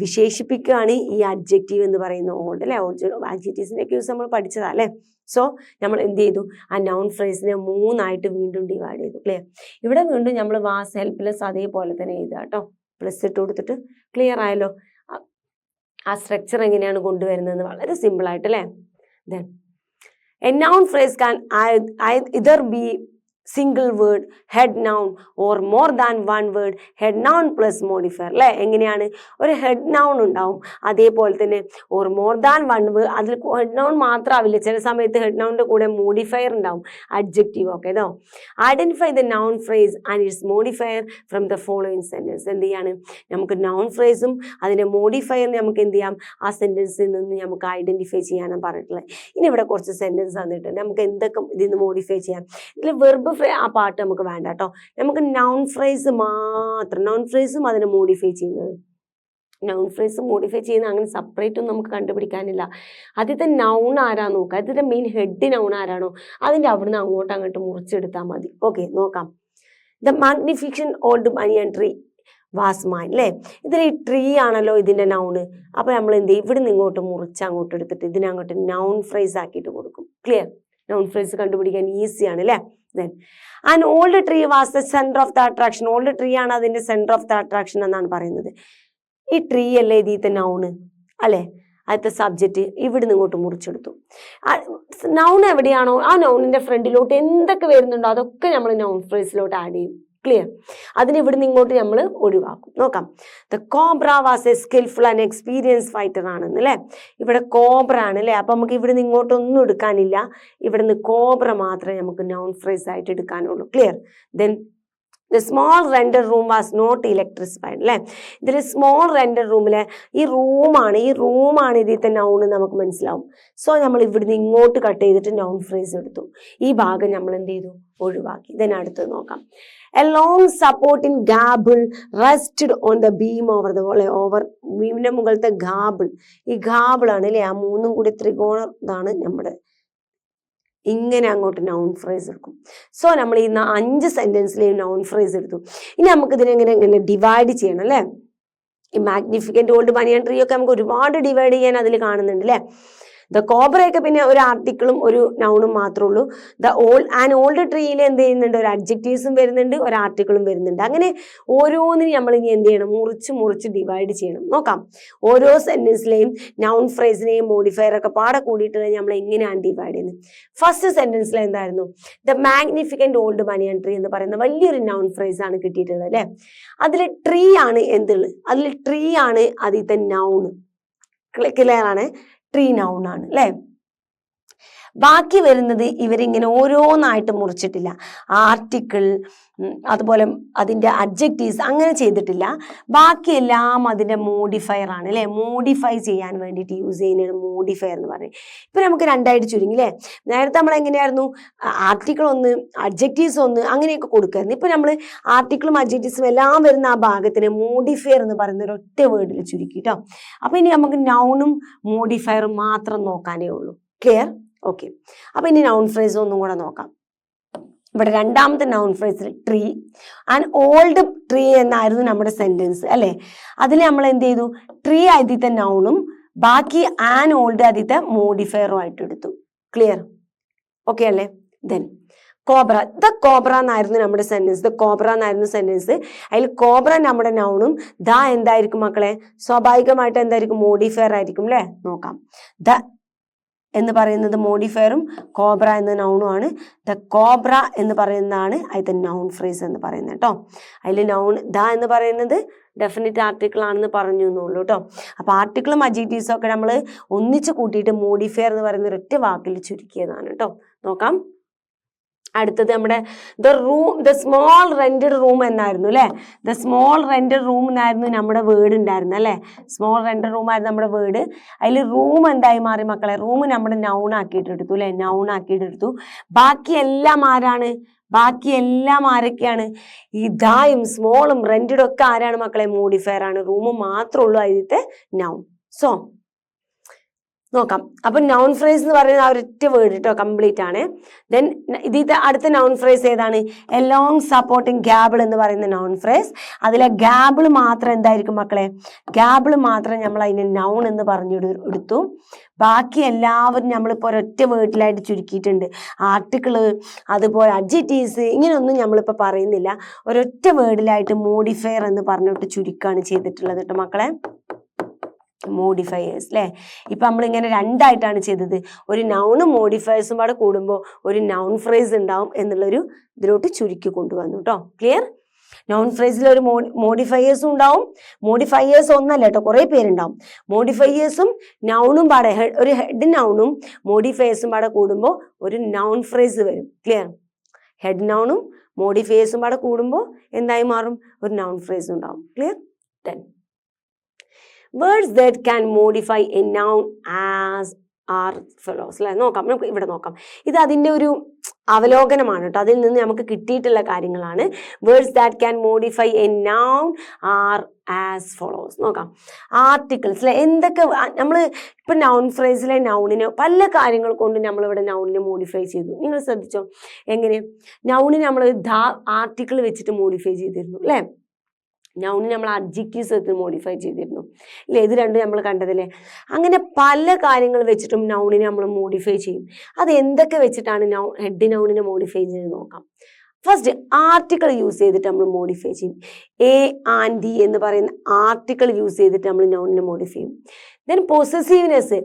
വിശേഷിപ്പിക്കുകയാണ് ഈ അഡ്ജക്റ്റീവ് എന്ന് പറയുന്ന ഓൾഡ് അല്ലെ. അഡ്ജക്റ്റീവ്സിന്റെ ഒക്കെ യൂസ് നമ്മൾ പഠിച്ചതാ അല്ലെ. സോ നമ്മൾ എന്ത് ചെയ്തു? ആ നൗൺ ഫ്രേസിനെ 3ആയിട്ട് വീണ്ടും ഡിവൈഡ് ചെയ്തു. ക്ലിയർ? ഇവിടെ വീണ്ടും നമ്മൾ വാസ് ഹെൽപ്ലെസ് അതേപോലെ തന്നെ എഴുതുക കേട്ടോ. പ്ലസ് ഇട്ട് കൊടുത്തിട്ട്. ക്ലിയർ ആയല്ലോ? ആ സ്ട്രക്ചർ എങ്ങനെയാണ് കൊണ്ടുവരുന്നത്? വളരെ സിമ്പിൾ ആയിട്ട് അല്ലേ. Then a noun phrase can either be single word, head noun or more than 1 word, head noun plus modifier അല്ലെ. എങ്ങനെയാണ്? ഒരു ഹെഡ് നൗൺ ഉണ്ടാവും, അതേപോലെ തന്നെ ഓർ മോർ ദാൻ 1 വേർഡ്. അതിൽ ഹെഡ് നൗൺ മാത്രമാവില്ല, ചില സമയത്ത് ഹെഡ് നൗണിന്റെ കൂടെ മോഡിഫയർ ഉണ്ടാവും, അഡ്ജക്റ്റീവ് ഒക്കെ. ഇതോ identify the noun phrase and it's modifier from the following sentence. എന്ത് ചെയ്യാണ്? നമുക്ക് നൗൺ ഫ്രേസും അതിന്റെ മോഡിഫയറിന് നമുക്ക് എന്ത് ചെയ്യാം? ആ സെന്റൻസിൽ നിന്ന് നമുക്ക് ഐഡന്റിഫൈ ചെയ്യാനാണ് പറഞ്ഞിട്ടുള്ളത്. ഇനി ഇവിടെ കുറച്ച് സെന്റൻസ് തന്നിട്ടുണ്ട്, നമുക്ക് എന്തൊക്കെ ഇതിന്ന് മോഡിഫൈ ചെയ്യാം. ഇതിൽ വെർബ് ആ പാർട്ട് നമുക്ക് വേണ്ട കേട്ടോ. നമുക്ക് നൗൺ ഫ്രേസ് മാത്രം, നൗൺ ഫ്രേസും അതിനെ മോഡിഫൈ ചെയ്യുന്നത്, നൗൺ ഫ്രേസ് മോഡിഫൈ ചെയ്യുന്ന അങ്ങനെ സെപ്പറേറ്റ് ഒന്നും നമുക്ക് കണ്ടുപിടിക്കാനില്ല. ആദ്യത്തെ നൗൺ ആരാ നോക്കുക, ആദ്യത്തെ മെയിൻ ഹെഡ് നൗൺ ആരാണോ അതിന്റെ അവിടുന്ന് അങ്ങോട്ട് മുറിച്ചെടുത്താൽ മതി. ഓക്കെ, നോക്കാം. The magnificent old banyan tree was mine അല്ലേ. ഇതിൽ ഈ ട്രീ ആണല്ലോ ഇതിന്റെ നൗണ്. അപ്പൊ നമ്മൾ എന്ത് ചെയ്യും? ഇവിടുന്ന് ഇങ്ങോട്ട് മുറിച്ച് അങ്ങോട്ട് എടുത്തിട്ട് ഇതിനങ്ങോട്ട് നൗൺ ഫ്രേസ് ആക്കിയിട്ട് കൊടുക്കും. ക്ലിയർ? നൗൺ ഫ്രേസ് കണ്ടുപിടിക്കാൻ ഈസിയാണ് അല്ലേ. Then an old tree was the center of the attraction. Old tree ആണ് അതിന്റെ സെന്റർ ഓഫ് ദ അട്രാക്ഷൻ എന്നാണ് പറയുന്നത്. ഈ ട്രീ അല്ലേ ഇതിത്തെ നൗണ് അല്ലെ, അടുത്ത സബ്ജക്റ്റ് ഇവിടുന്ന് ഇങ്ങോട്ട് മുറിച്ചെടുത്തു. നൗൺ എവിടെയാണോ ആ നൗണിന്റെ ഫ്രണ്ടിലോട്ട് എന്തൊക്കെ വരുന്നുണ്ടോ അതൊക്കെ നമ്മൾ നൗൺ ഫ്രേസിലോട്ട് ആഡ് ചെയ്യും. ക്ലിയർ? അതിന് ഇവിടുന്ന് ഇങ്ങോട്ട് നമ്മൾ ഒഴിവാക്കും. നോക്കാം. The cobra was A skilful and experience fighter ആണെന്ന് അല്ലെ. ഇവിടെ കോബ്ര ആണ് അല്ലെ. അപ്പൊ നമുക്ക് ഇവിടുന്ന് ഇങ്ങോട്ടൊന്നും എടുക്കാനില്ല, ഇവിടുന്ന് കോബ്ര മാത്രമേ നമുക്ക് നൗൺ ഫ്രേസ് ആയിട്ട് എടുക്കാനുള്ളൂ. Clear? Then the small render room was not electrified അല്ലെ. ഇതിൽ സ്മോൾ റെൻഡർ റൂമിലെ ഈ റൂമാണ് ഇതിത്തെ നൗണ് നമുക്ക് മനസ്സിലാവും. സോ നമ്മൾ ഇവിടുന്ന് ഇങ്ങോട്ട് കട്ട് ചെയ്തിട്ട് നൗൺ ഫ്രേസ് എടുത്തു. ഈ ഭാഗം നമ്മൾ എന്ത് ചെയ്തു? ഒഴിവാക്കി. ഇതിന് അടുത്ത് നോക്കാം. A long supporting gable rested on the beam over the wall. Over ബീമിന്റെ മുകളിലത്തെ ഗാബിൾ, ഈ ഗാബിളാണ് അല്ലെ. ആ 3ഉം കൂടി ത്രികോണം ഇതാണ് നമ്മുടെ. ഇങ്ങനെ അങ്ങോട്ട് നൗൺ ഫ്രേസ് എടുക്കും. സോ നമ്മൾ ഈ 5 സെന്റൻസിലെയും നൗൺ ഫ്രേസ് എടുത്തു. ഇനി നമുക്ക് ഇതിനെങ്ങനെ ഡിവൈഡ് ചെയ്യണം അല്ലെ. ഈ മാഗ്നിഫിക്കന്റ് ഓൾഡ് ബനിയൻ ട്രീ ഒക്കെ നമുക്ക് ഒരുപാട് ഡിവൈഡ് ചെയ്യാൻ അതിൽ കാണുന്നുണ്ട് അല്ലെ. ദ കോബ്രയൊക്കെ പിന്നെ ഒരു ആർട്ടിക്കിളും ഒരു നൗണും മാത്രമേ ഉള്ളൂ. ദ ഓൾഡ് ട്രീയിൽ എന്ത് ചെയ്യുന്നുണ്ട്? ഒരു അഡ്ജക്റ്റീവ്സും വരുന്നുണ്ട്, ഒരു ആർട്ടിക്കിളും വരുന്നുണ്ട്. അങ്ങനെ ഓരോന്നിനും നമ്മൾ ഇനി എന്ത് ചെയ്യണം? മുറിച്ച് ഡിവൈഡ് ചെയ്യണം. നോക്കാം. ഓരോ സെന്റൻസിലെയും നൗൺ ഫ്രേസിനെയും മോഡിഫയർ ഒക്കെ പാടെ കൂടിയിട്ട് നമ്മൾ എങ്ങനെയാണ് ഡിവൈഡ് ചെയ്യുന്നത്? ഫസ്റ്റ് സെന്റൻസിൽ എന്തായിരുന്നു? The magnificent old banyan tree എന്ന് പറയുന്ന വലിയൊരു നൗൺ ഫ്രേസ് ആണ് കിട്ടിയിട്ടുള്ളത് അല്ലെ. അതിൽ ട്രീ ആണ് എന്തുള്ളത്? അതിൽ ട്രീ ആണ് അതിലത്തെ നൗണ്. ക്ലിയർ ആണ്? ട്രീ നൗൺ ആണ് അല്ലെ. ബാക്കി വരുന്നത് ഇവരിങ്ങനെ ഓരോന്നായിട്ട് മുറിച്ചിട്ടില്ല. ആർട്ടിക്കിൾ, അതുപോലെ അതിൻ്റെ അഡ്ജക്റ്റീവ്സ് അങ്ങനെ ചെയ്തിട്ടില്ല. ബാക്കിയെല്ലാം അതിൻ്റെ മോഡിഫയർ ആണ് അല്ലേ. മോഡിഫൈ ചെയ്യാൻ വേണ്ടിയിട്ട് യൂസ് ചെയ്യുന്നതാണ് മോഡിഫയർ എന്ന് പറയുന്നത്. ഇപ്പം നമുക്ക് രണ്ടായിട്ട് ചുരുങ്ങി അല്ലേ. നേരത്തെ നമ്മൾ എങ്ങനെയായിരുന്നു, ആർട്ടിക്കിൾ ഒന്ന് അഡ്ജക്റ്റീവ്സ് ഒന്ന് അങ്ങനെയൊക്കെ കൊടുക്കുമായിരുന്നു. ഇപ്പം നമ്മൾ ആർട്ടിക്കിളും അഡ്ജക്റ്റീവ്സും എല്ലാം വരുന്ന ആ ഭാഗത്തിന് മോഡിഫയർ എന്ന് പറയുന്ന ഒരു ഒറ്റ വേർഡിൽ ചുരുക്കി കേട്ടോ. അപ്പം ഇനി നമുക്ക് നൗണും മോഡിഫയറും മാത്രം നോക്കാനേ ഉള്ളൂ. ക്ലിയർ? ഓക്കെ. അപ്പം ഇനി നൗൺ ഫ്രേസ് ഒന്നും കൂടെ നോക്കാം. ഇവിടെ രണ്ടാമത്തെ നൗൺ ഫ്രേസിൽ ട്രീ, ആൻഡ് ഓൾഡ് ട്രീ എന്നായിരുന്നു നമ്മുടെ സെന്റൻസ് അല്ലേ. അതിൽ നമ്മൾ എന്ത് ചെയ്തു, ട്രീ ആദ്യത്തെ നൗണും ബാക്കി ആൻ ഓൾഡ് ആദ്യത്തെ മോഡിഫയറും ആയിട്ട് എടുത്തു. ക്ലിയർ? ഓക്കെ അല്ലേ. ദെൻ കോബ്ര, ദ കോബ്ര എന്നായിരുന്നു നമ്മുടെ സെന്റൻസ്. ദ കോബ്ര എന്നായിരുന്നു സെന്റൻസ്. അതിൽ കോബ്ര നമ്മുടെ നൗണും ദ എന്തായിരിക്കും മക്കളെ, സ്വാഭാവികമായിട്ട് എന്തായിരിക്കും, മോഡിഫയർ ആയിരിക്കും അല്ലേ. നോക്കാം. ദ എന്ന് പറയുന്നത് മോഡിഫയറും കോബ്ര എന്ന നൗണുമാണ്. ദ കോബ്ര എന്ന് പറയുന്നതാണ് അതിന്റെ നൗൺ ഫ്രേസ് എന്ന് പറയുന്നത് കേട്ടോ. അതിൽ നൗൺ ദ എന്ന് പറയുന്നത് ഡെഫിനിറ്റ് ആർട്ടിക്കിൾ ആണെന്ന് പറഞ്ഞു എന്നുള്ളൂ കേട്ടോ. അപ്പോൾ ആർട്ടിക്കിളും അഡ്ജക്റ്റീവ്സും ഒക്കെ നമ്മൾ ഒന്നിച്ച് കൂട്ടിയിട്ട് മോഡിഫയർ എന്ന് പറയുന്ന ഒരൊറ്റ വാക്കിൽ ചുരുക്കിയതാണ് കേട്ടോ. നോക്കാം. അടുത്തത് നമ്മുടെ ദ സ്മോൾ റെന്റഡ് റൂം എന്നായിരുന്നു അല്ലേ. ദ സ്മോൾ റെന്റഡ് റൂം എന്നായിരുന്നു നമ്മുടെ വേർഡ് ഉണ്ടായിരുന്നു അല്ലേ. സ്മോൾ റെന്റഡ് റൂം ആയിരുന്നു നമ്മുടെ വേർഡ്. അതിൽ റൂം എന്തായി മാറി മക്കളെ, റൂം നമ്മുടെ നൗൺ ആക്കിയിട്ട് എടുത്തു അല്ലെ. നൗൺ ആക്കിയിട്ട് എടുത്തു. ബാക്കി എല്ലാം ആരാണ്, ബാക്കി എല്ലാം ആരൊക്കെയാണ്, ഈ ദായും സ്മോളും റെന്റഡും ഒക്കെ ആരാണ് മക്കളെ, മോഡിഫയർ ആണ്. റൂം മാത്രമേ ഉള്ളൂ ആദ്യത്തെ നൗൺ. സോ നോക്കാം. അപ്പൊ നൗൺ ഫ്രേസ് എന്ന് പറയുന്നത് ആ ഒരൊറ്റ വേർഡ് കേട്ടോ, കംപ്ലീറ്റ് ആണ്. ദെൻ ഇതിന്റെ അടുത്ത നൗൺ ഫ്രേസ് ഏതാണ്, എ ലോങ് സപ്പോർട്ടിങ് ഗ്യാബിൾ എന്ന് പറയുന്ന നൗൺ ഫ്രേസ്. അതിലെ ഗ്യാബിൾ മാത്രം എന്തായിരിക്കും മക്കളെ, ഗ്യാബിൾ മാത്രം നമ്മൾ അതിനെ നൗൺ എന്ന് എടുത്തു. ബാക്കി എല്ലാവരും നമ്മളിപ്പോൾ ഒരൊറ്റ വേർഡിലായിട്ട് ചുരുക്കിയിട്ടുണ്ട്. ആർട്ടിക്കിള്, അതുപോലെ അഡ്ജക്റ്റീവ്സ് ഇങ്ങനെയൊന്നും നമ്മളിപ്പോൾ പറയുന്നില്ല. ഒരൊറ്റ വേർഡിലായിട്ട് മോഡിഫയർ എന്ന് പറഞ്ഞിട്ട് ചുരുക്കാണ് ചെയ്തിട്ടുള്ളത് കേട്ടോ മക്കളെ. മോഡിഫയേഴ്സ് അല്ലേ. ഇപ്പം നമ്മളിങ്ങനെ രണ്ടായിട്ടാണ് ചെയ്തത്. ഒരു നൗണും മോഡിഫയേഴ്സും പാടെ കൂടുമ്പോൾ ഒരു നൗൺ ഫ്രേസ് ഉണ്ടാവും എന്നുള്ളൊരു ഇതിലോട്ട് ചുരുക്കി കൊണ്ടുവന്നു കേട്ടോ. ക്ലിയർ? നൗൺ ഫ്രേസിൽ ഒരു മോഡിഫയേഴ്സും ഉണ്ടാവും. മോഡിഫയേഴ്സ് ഒന്നല്ല കേട്ടോ, കുറേ പേരുണ്ടാവും. മോഡിഫയേഴ്സും നൗണും പാടെ, ഒരു ഹെഡ് നൗണും മോഡിഫയേഴ്സും പാടെ കൂടുമ്പോൾ ഒരു നൗൺ ഫ്രേസ് വരും. ക്ലിയർ? ഹെഡ് നൗണും മോഡിഫയേഴ്സും പാടെ കൂടുമ്പോൾ എന്തായി മാറും, ഒരു നൗൺ ഫ്രേസ് ഉണ്ടാവും. Clear? 10 words that can modify a noun as are follows അല്ലെ. നോക്കാം, നമുക്ക് ഇവിടെ നോക്കാം. ഇത് അതിൻ്റെ ഒരു അവലോകനമാണ് കേട്ടോ. അതിൽ നിന്ന് നമുക്ക് കിട്ടിയിട്ടുള്ള കാര്യങ്ങളാണ്. Words that can modify a noun are as follows. നോക്കാം. ആർട്ടിക്കിൾസ് അല്ലെ. എന്തൊക്കെ നമ്മൾ ഇപ്പം നൗൺ ഫ്രേസിലെ നൗണിനെ പല കാര്യങ്ങൾ കൊണ്ട് നമ്മളിവിടെ നൗണിനെ മോഡിഫൈ ചെയ്തു. നിങ്ങൾ ശ്രദ്ധിച്ചോ എങ്ങനെ? നൗണിനെ നമ്മൾ ആർട്ടിക്കിൾ വെച്ചിട്ട് മോഡിഫൈ ചെയ്തിരുന്നു അല്ലേ. നൗണിന് നമ്മൾ അഡ്ജക്റ്റീവ്സ് വെച്ച് മോഡിഫൈ ചെയ്തിരുന്നു ഇല്ലേ. ഇത് രണ്ടും നമ്മൾ കണ്ടതല്ലേ. അങ്ങനെ പല കാര്യങ്ങൾ വെച്ചിട്ടും നൗണിനെ നമ്മൾ മോഡിഫൈ ചെയ്യും. അത് എന്തൊക്കെ വെച്ചിട്ടാണ് ഹെഡ് നൗണിനെ മോഡിഫൈ ചെയ്ത് നോക്കാം. ഫസ്റ്റ് ആർട്ടിക്കിൾ യൂസ് ചെയ്തിട്ട് നമ്മൾ മോഡിഫൈ ചെയ്യും. എ ആൻഡ് ദി എന്ന് പറയുന്ന ആർട്ടിക്കിൾ യൂസ് ചെയ്തിട്ട് നമ്മൾ നൗണിനെ മോഡിഫൈ ചെയ്യും. Then possessiveness,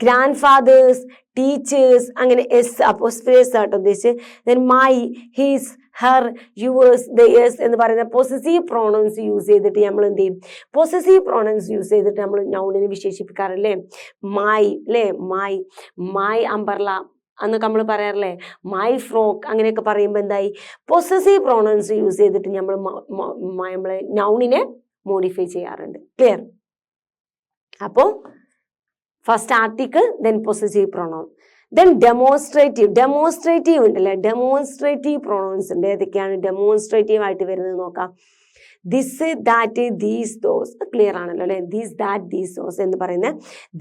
grandfather's, teacher's, അങ്ങനെ എസ് അപ്പോസ്ട്രേസ് ആട്ടോ ഉദ്ദേശിച്ച്. Then my, his, her, yours, theirs എന്ന് പറയുന്ന പൊസസീവ് പ്രോണൗൺസ് യൂസ് ചെയ്തിട്ട് നമ്മൾ എന്ത് ചെയ്യും, പൊസസീവ് പ്രോണൗൺസ് യൂസ് ചെയ്തിട്ട് നമ്മൾ നൗണിനെ വിശേഷിപ്പിക്കാറില്ലേ. മൈ അല്ലേ, മൈ അംബർല എന്നൊക്കെ നമ്മൾ പറയാറില്ലേ. മൈ ഫ്രോക്ക് അങ്ങനെയൊക്കെ പറയുമ്പോൾ എന്തായി, പൊസസീവ് പ്രോണൗൺസ് യൂസ് ചെയ്തിട്ട് നമ്മൾ നൗണിനെ മോഡിഫൈ ചെയ്യാറുണ്ട്. ക്ലിയർ? അപ്പോൾ first article, then possessive pronoun, then demonstrative ഉണ്ടല്ലേ. ഡെമോൺസ്ട്രേറ്റീവ് പ്രൊണൗൺസ് ഉണ്ട്. ഏതൊക്കെയാണ് ഡെമോൺസ്ട്രേറ്റീവ് ആയിട്ട് വരുന്നത് നോക്കാം. This, that, these, those. Clear ആണല്ലോ അല്ലെ. ദിസ്, ദാറ്റ്, ദീസ്, ദോസ് എന്ന് പറയുന്ന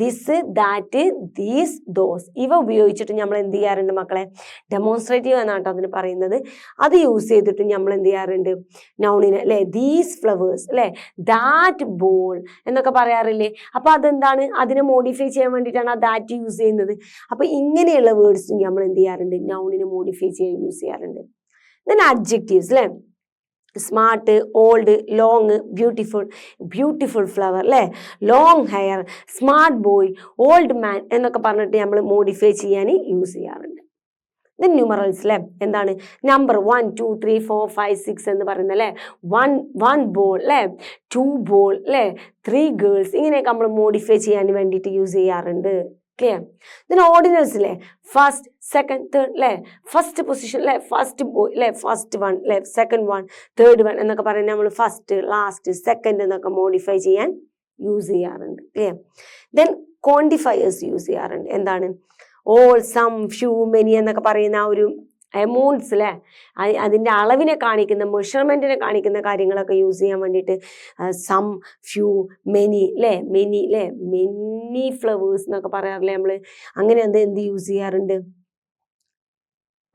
ദിസ്, ദാറ്റ്, ദീസ്, ദോസ് ഇവ ഉപയോഗിച്ചിട്ട് നമ്മൾ എന്ത് ചെയ്യാറുണ്ട് മക്കളെ, ഡെമോൺസ്ട്രേറ്റീവ് എന്നാട്ടോ അതിന് പറയുന്നത്. അത് യൂസ് ചെയ്തിട്ട് നമ്മൾ എന്ത് ചെയ്യാറുണ്ട് നൗണിനെ അല്ലെ. ദീസ് ഫ്ലവേഴ്സ് അല്ലെ, ദാറ്റ് ബോൾ എന്നൊക്കെ പറയാറില്ലേ. അപ്പൊ അതെന്താണ്, അതിനെ മോഡിഫൈ ചെയ്യാൻ വേണ്ടിയിട്ടാണ് ആ ദാറ്റ് യൂസ് ചെയ്യുന്നത്. അപ്പൊ ഇങ്ങനെയുള്ള വേർഡ്സ് നമ്മൾ എന്ത് ചെയ്യാറുണ്ട്, നൗണിനെ മോഡിഫൈ ചെയ്യാൻ യൂസ് ചെയ്യാറുണ്ട്. ദെൻ അഡ്ജക്റ്റീവ്സ് അല്ലെ. Smart, old, long, beautiful flower അല്ലേ, long hair, smart boy, old man എന്നൊക്കെ പറഞ്ഞിട്ട് നമ്മൾ മോഡിഫൈ ചെയ്യാൻ യൂസ് ചെയ്യാറുണ്ട്. ദെൻ ന്യൂമറൽസ് അല്ലേ. എന്താണ് നമ്പർ 1 2 3 4 5 6 എന്ന് പറയുന്നത് അല്ലേ. വൺ ബോൾ അല്ലേ, 2 ബോൾ അല്ലേ, 3 ഗേൾസ് ഇങ്ങനെയൊക്കെ നമ്മൾ മോഡിഫൈ ചെയ്യാൻ വേണ്ടിയിട്ട് യൂസ് ചെയ്യാറുണ്ട്. ക്ലിയർ. ഇതിന് ഓർഡിനൽസ് ഇല്ലേ, ഫസ്റ്റ്, സെക്കൻഡ്, തേർഡ് അല്ലേ, ഫസ്റ്റ് പൊസിഷൻ അല്ലേ, ഫസ്റ്റ് ബോയ് അല്ലേ, ഫസ്റ്റ് വൺ അല്ലേ, സെക്കൻഡ് വൺ, തേർഡ് വൺ എന്നൊക്കെ പറയുന്നത് നമ്മൾ ഫസ്റ്റ്, ലാസ്റ്റ്, സെക്കൻഡ് എന്നൊക്കെ മോഡിഫൈ ചെയ്യാൻ യൂസ് ചെയ്യാറുണ്ട്. ക്ലിയർ. ദെൻ ക്വാണ്ടിഫയേഴ്സ് യൂസ് ചെയ്യാറുണ്ട്. എന്താണ്? ഓൾ, സം, ഫ്യൂ, മെനി എന്നൊക്കെ പറയുന്ന ആ ഒരു എമൗണ്ട്സ് അല്ലേ, അതിൻ്റെ അളവിനെ കാണിക്കുന്ന, മെഷർമെൻറ്റിനെ കാണിക്കുന്ന കാര്യങ്ങളൊക്കെ യൂസ് ചെയ്യാൻ വേണ്ടിയിട്ട് സം, ഫ്യൂ, മെനി അല്ലേ, മെനി അല്ലേ, മെനി ഫ്ലവേഴ്സ് എന്നൊക്കെ പറയാറില്ലേ നമ്മൾ, അങ്ങനെ എന്ത് യൂസ് ചെയ്യാറുണ്ട്?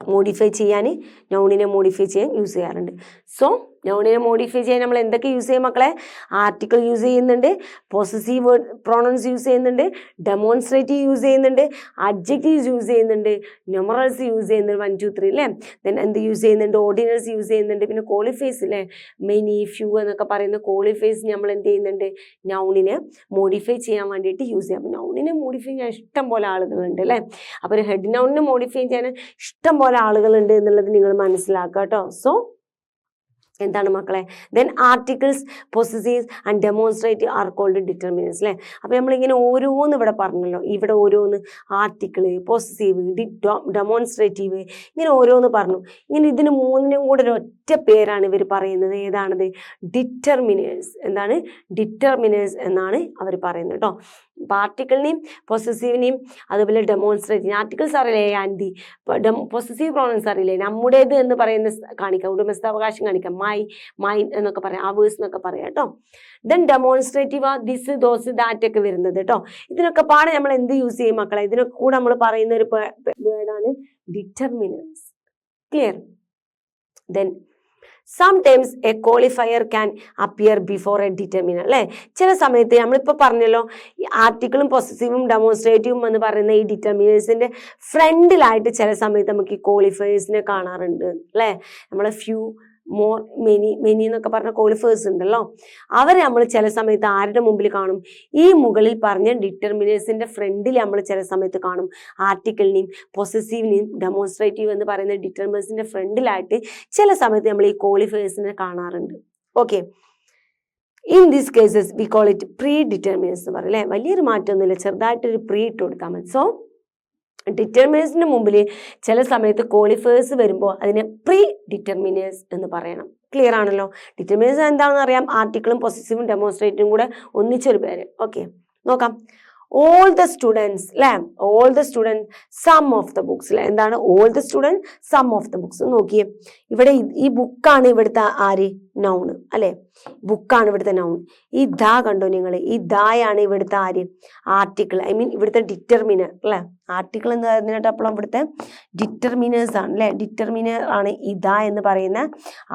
മോഡിഫൈ ചെയ്യാൻ, നൗണിനെ മോഡിഫൈ ചെയ്യാൻ യൂസ് ചെയ്യാറുണ്ട്. സോ നൗണിനെ മോഡിഫൈ ചെയ്യാൻ നമ്മൾ എന്തൊക്കെ യൂസ് ചെയ്യും മക്കളെ? ആർട്ടിക്കിൾ യൂസ് ചെയ്യുന്നുണ്ട്, പോസസീവ് പ്രൊണൗൺസ് യൂസ് ചെയ്യുന്നുണ്ട്, ഡെമോൺസ്ട്രേറ്റീവ് യൂസ് ചെയ്യുന്നുണ്ട്, അഡ്ജക്റ്റീവ്സ് യൂസ് ചെയ്യുന്നുണ്ട്, ന്യൂമറൽസ് യൂസ് ചെയ്യുന്നുണ്ട്, 1 2 3 അല്ലേ. ദെൻ എന്ത് യൂസ് ചെയ്യുന്നുണ്ട്? ഓർഡിനൽസ് യൂസ് ചെയ്യുന്നുണ്ട്. പിന്നെ ക്വാളിഫൈസ് അല്ലേ, മെനി, ഫ്യൂ എന്നൊക്കെ പറയുന്ന ക്വാളിഫൈസ് നമ്മൾ എന്ത് ചെയ്യുന്നുണ്ട്? നൗണിനെ മോഡിഫൈ ചെയ്യാൻ വേണ്ടിയിട്ട് യൂസ് ചെയ്യാം. നൗണിനെ മോഡിഫൈ ചെയ്യാൻ ഇഷ്ടം പോലെ ആളുകളുണ്ട് അല്ലേ. അപ്പോൾ ഒരു ഹെഡ് നൗണിനെ മോഡിഫൈ ചെയ്യാൻ ഇഷ്ടം പോലെ ആളുകളുണ്ട് എന്നുള്ളത് നിങ്ങൾ മനസ്സിലാക്കുക കേട്ടോ. സോ എന്താണ് മക്കളെ? Then articles, possessives and demonstrative are called determinants അല്ലേ. അപ്പോൾ നമ്മളിങ്ങനെ ഓരോന്ന് ഇവിടെ പറഞ്ഞല്ലോ, ഇവിടെ ഓരോന്ന് ആർട്ടിക്കിള്, പൊസസീവ്, ഡെമോൺസ്ട്രേറ്റീവ് ഇങ്ങനെ ഓരോന്ന് പറഞ്ഞു. ഇങ്ങനെ ഇതിന് മൂന്നിനും കൂടെ ഒരു ഒറ്റ പേരാണ് ഇവർ പറയുന്നത്. ഏതാണത്? ഡിറ്റർമിനേഴ്സ്. എന്താണ്? ഡിറ്റർമിനേഴ്സ് എന്നാണ് അവർ പറയുന്നത് കേട്ടോ. ആർട്ടിക്കിളിനെയും പൊസസീവിനെയും അതുപോലെ ഡെമോൺസ്ട്രേറ്റീവ്, ആർട്ടിക്കിൾസ് അറിയില്ലേ, ആൻറ്റി, പൊസസീവ് പ്രോണൗൺസ് അറിയില്ലേ, നമ്മുടേത് എന്ന് പറയുന്ന കാണിക്കാം, ഉടമസ്ഥാവകാശം കാണിക്കാം, മൈ, മൈൻ എന്നൊക്കെ പറയാം, അവേഴ്സ് എന്നൊക്കെ പറയാം കേട്ടോ. Then demonstrative this, those, that ഒക്കെ വരുന്നത് കേട്ടോ. ഇതിനൊക്കെ പാടെ നമ്മൾ എന്ത് യൂസ് ചെയ്യും മക്കളെ? ഇതിനൊക്കെ കൂടെ നമ്മൾ പറയുന്ന ഒരു വേർഡാണ് determiners. Clear. Then sometimes a qualifier can appear before a determiner അല്ലേ. ചില സമയത്ത് നമ്മളിപ്പോൾ പറഞ്ഞല്ലോ, ഈ ആർട്ടിക്കിളും പൊസസീവും ഡെമോൺസ്ട്രേറ്റീവും എന്ന് പറയുന്ന ഈ ഡിറ്റർമിനേഴ്സിന്റെ ഫ്രണ്ടിലായിട്ട് ചില സമയത്ത് നമുക്ക് ഈ ക്വാളിഫയേഴ്സിനെ കാണാറുണ്ട് അല്ലേ. നമ്മൾ ഫ്യൂ, മോർ, മെനി എന്നൊക്കെ പറഞ്ഞ ക്വാളിഫയേഴ്സ് ഉണ്ടല്ലോ, അവരെ നമ്മൾ ചില സമയത്ത് ആരുടെ മുമ്പിൽ കാണും? ഈ മുകളിൽ പറഞ്ഞ ഡിറ്റർമിനേഴ്സിന്റെ ഫ്രണ്ടിൽ നമ്മൾ ചില സമയത്ത് കാണും. ആർട്ടിക്കിളിനെയും പൊസസീവിനെയും ഡെമോൺസ്ട്രേറ്റീവ് എന്ന് പറയുന്ന ഡിറ്റർമിനേഴ്സിന്റെ ഫ്രണ്ടിലായിട്ട് ചില സമയത്ത് നമ്മൾ ഈ ക്വാളിഫയേഴ്സിനെ കാണാറുണ്ട്. Okay. In these cases we call it pre determiners എന്ന് പറയും അല്ലേ. വലിയൊരു മാറ്റമൊന്നുമില്ല, ചെറുതായിട്ടൊരു പ്രീ ഇട്ട് കൊടുത്താൽ മതി. സോ ഡിറ്റർമിനേഴ്സിന് മുമ്പിൽ ചില സമയത്ത് ക്വാളിഫയേഴ്സ് വരുമ്പോൾ അതിനെ പ്രീ ഡിറ്റർമിനേഴ്സ് എന്ന് പറയണം. ക്ലിയർ ആണല്ലോ. ഡിറ്റർമിനേഴ്സ് എന്താണെന്ന് അറിയാം, ആർട്ടിക്കിളും പൊസസീവും ഡെമോൺസ്ട്രേറ്റീവും കൂടെ ഒന്നിച്ചൊരു പേര്. ഓക്കെ, നോക്കാം. ഓൾ ദ സ്റ്റുഡൻസ് അല്ലേ, all the students, some of the books അല്ലെ. എന്താണ് all the students, some of the books? നോക്കിയേ, ഇവിടെ ഈ ബുക്കാണ് ഇവിടുത്തെ ആര്? നൗണ് അല്ലെ. ബുക്കാണ് ഇവിടുത്തെ നൗൺ. ഈ ദ കണ്ടോ നിങ്ങൾ? ഈ ദായാണ് ഇവിടുത്തെ ആര്? ആർട്ടിക്കിൾ, ഐ മീൻ ഇവിടുത്തെ ഡിറ്റർമിനർ അല്ലെ. ആർട്ടിക്കിൾ എന്ന് പറഞ്ഞിട്ട് അപ്പോൾ ഇവിടുത്തെ ഡിറ്റർമിനേഴ്സ് ആണ് അല്ലെ. ഡിറ്റർമിനർ ആണ് ഈ ദ എന്ന് പറയുന്ന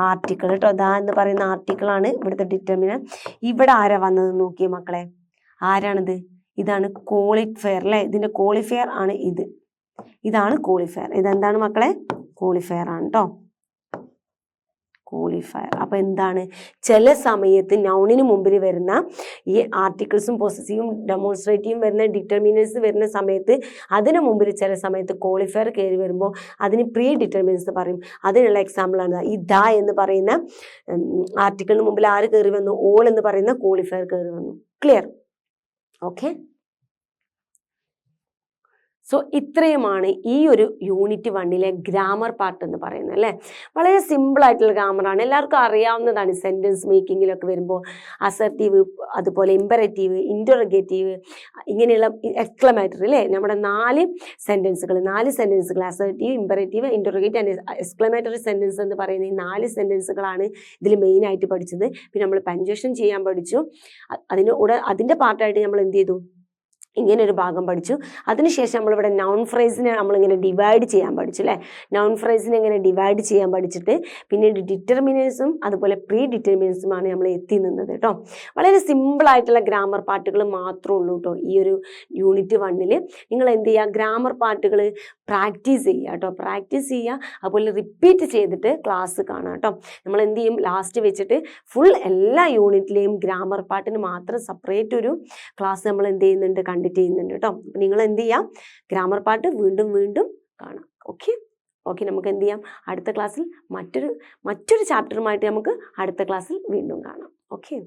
ആർട്ടിക്കിൾ കേട്ടോ. ദ എന്ന് പറയുന്ന ആർട്ടിക്കിൾ ആണ് ഇവിടുത്തെ ഡിറ്റർമിനർ. ഇവിടെ ആരാ വന്നത് നോക്കിയേ മക്കളെ? ആരാണിത്? ഇതാണ് ക്വാളിഫയർ അല്ലെ. ഇതിന്റെ ക്വാളിഫയർ ആണ് ഇത്. ഇതാണ് ക്വാളിഫയർ. ഇതെന്താണ് മക്കളെ? ക്വാളിഫയർ ആണ് കേട്ടോ. ക്വാളിഫയർ. അപ്പൊ എന്താണ്? ചില സമയത്ത് നൗണിന് മുമ്പിൽ വരുന്ന ഈ ആർട്ടിക്കിൾസും പൊസസീവും ഡെമോൺസ്ട്രേറ്റീവും വരുന്ന ഡിറ്റർമിനേഴ്സ് വരുന്ന സമയത്ത് അതിന് മുമ്പിൽ ചില സമയത്ത് ക്വാളിഫയർ കയറി വരുമ്പോൾ അതിന് പ്രീ ഡിറ്റർമിനേഴ്സ് പറയും. അതിനുള്ള എക്സാമ്പിൾ ആണ് ഈ ദ എന്ന് പറയുന്ന ആർട്ടിക്കിളിന് മുമ്പിൽ ആര് കയറി വന്നു? ഓൾ എന്ന് പറയുന്ന ക്വാളിഫയർ കയറി വന്നു. ക്ലിയർ? ഓക്കെ. സോ ഇത്രയുമാണ് ഈ ഒരു യൂണിറ്റ് 1 ഗ്രാമർ പാർട്ട് എന്ന് പറയുന്നത് അല്ലേ. വളരെ സിമ്പിൾ ആയിട്ടുള്ള ഗ്രാമറാണ്, എല്ലാവർക്കും അറിയാവുന്നതാണ്. സെൻറ്റൻസ് മേക്കിങ്ങിലൊക്കെ വരുമ്പോൾ അസർട്ടീവ്, അതുപോലെ ഇമ്പറേറ്റീവ്, ഇൻറ്ററോഗേറ്റീവ്, ഇങ്ങനെയുള്ള എക്സ്ക്ലമേറ്ററി അല്ലേ. നമ്മുടെ 4 സെൻറ്റൻസുകൾ assertive, imperative, interrogative and exclamatory sentence എന്ന് പറയുന്ന ഈ 4 സെൻറ്റൻസുകളാണ് ഇതിൽ മെയിനായിട്ട് പഠിച്ചത്. പിന്നെ നമ്മൾ പഞ്ച്വേഷൻ ചെയ്യാൻ പഠിച്ചു. അതിൻ്റെ പാർട്ടായിട്ട് നമ്മൾ എന്ത് ചെയ്തു? ഇങ്ങനെ ഒരു ഭാഗം പഠിച്ചു. അതിനുശേഷം നമ്മളിവിടെ നൗൺ ഫ്രേസിനെ നമ്മളിങ്ങനെ ഡിവൈഡ് ചെയ്യാൻ പഠിച്ചു അല്ലേ. നൗൺ ഫ്രേസിനെ ഇങ്ങനെ ഡിവൈഡ് ചെയ്യാൻ പഠിച്ചിട്ട് പിന്നീട് ഡിറ്റർമിനേഴ്സും അതുപോലെ പ്രീ ഡിറ്റർമിനേഴ്സുമാണ് നമ്മൾ എത്തി നിന്നത് കേട്ടോ. വളരെ സിമ്പിളായിട്ടുള്ള ഗ്രാമർ പാർട്ടുകൾ മാത്രമേ ഉള്ളൂ കേട്ടോ ഈ ഒരു യൂണിറ്റ് 1. നിങ്ങൾ എന്ത് ചെയ്യുക? ഗ്രാമർ പാർട്ടുകൾ പ്രാക്ടീസ് ചെയ്യുക കേട്ടോ. പ്രാക്ടീസ് ചെയ്യുക, അതുപോലെ റിപ്പീറ്റ് ചെയ്തിട്ട് ക്ലാസ് കാണാം കേട്ടോ. നമ്മൾ എന്ത് ചെയ്യും? ലാസ്റ്റ് വെച്ചിട്ട് ഫുൾ എല്ലാ യൂണിറ്റിലെയും ഗ്രാമർ പാർട്ടിന് മാത്രം സെപ്പറേറ്റ് ഒരു ക്ലാസ് നമ്മൾ എന്ത് ചെയ്യുന്നുണ്ട്? കണ്ടക്ട് ചെയ്യുന്നുണ്ട് കേട്ടോ. അപ്പം നിങ്ങൾ എന്ത് ചെയ്യാം? ഗ്രാമർ പാർട്ട് വീണ്ടും വീണ്ടും കാണാം. ഓക്കെ, നമുക്ക് എന്ത് ചെയ്യാം? അടുത്ത ക്ലാസ്സിൽ മറ്റൊരു ചാപ്റ്ററുമായിട്ട് നമുക്ക് അടുത്ത ക്ലാസ്സിൽ വീണ്ടും കാണാം. ഓക്കെ.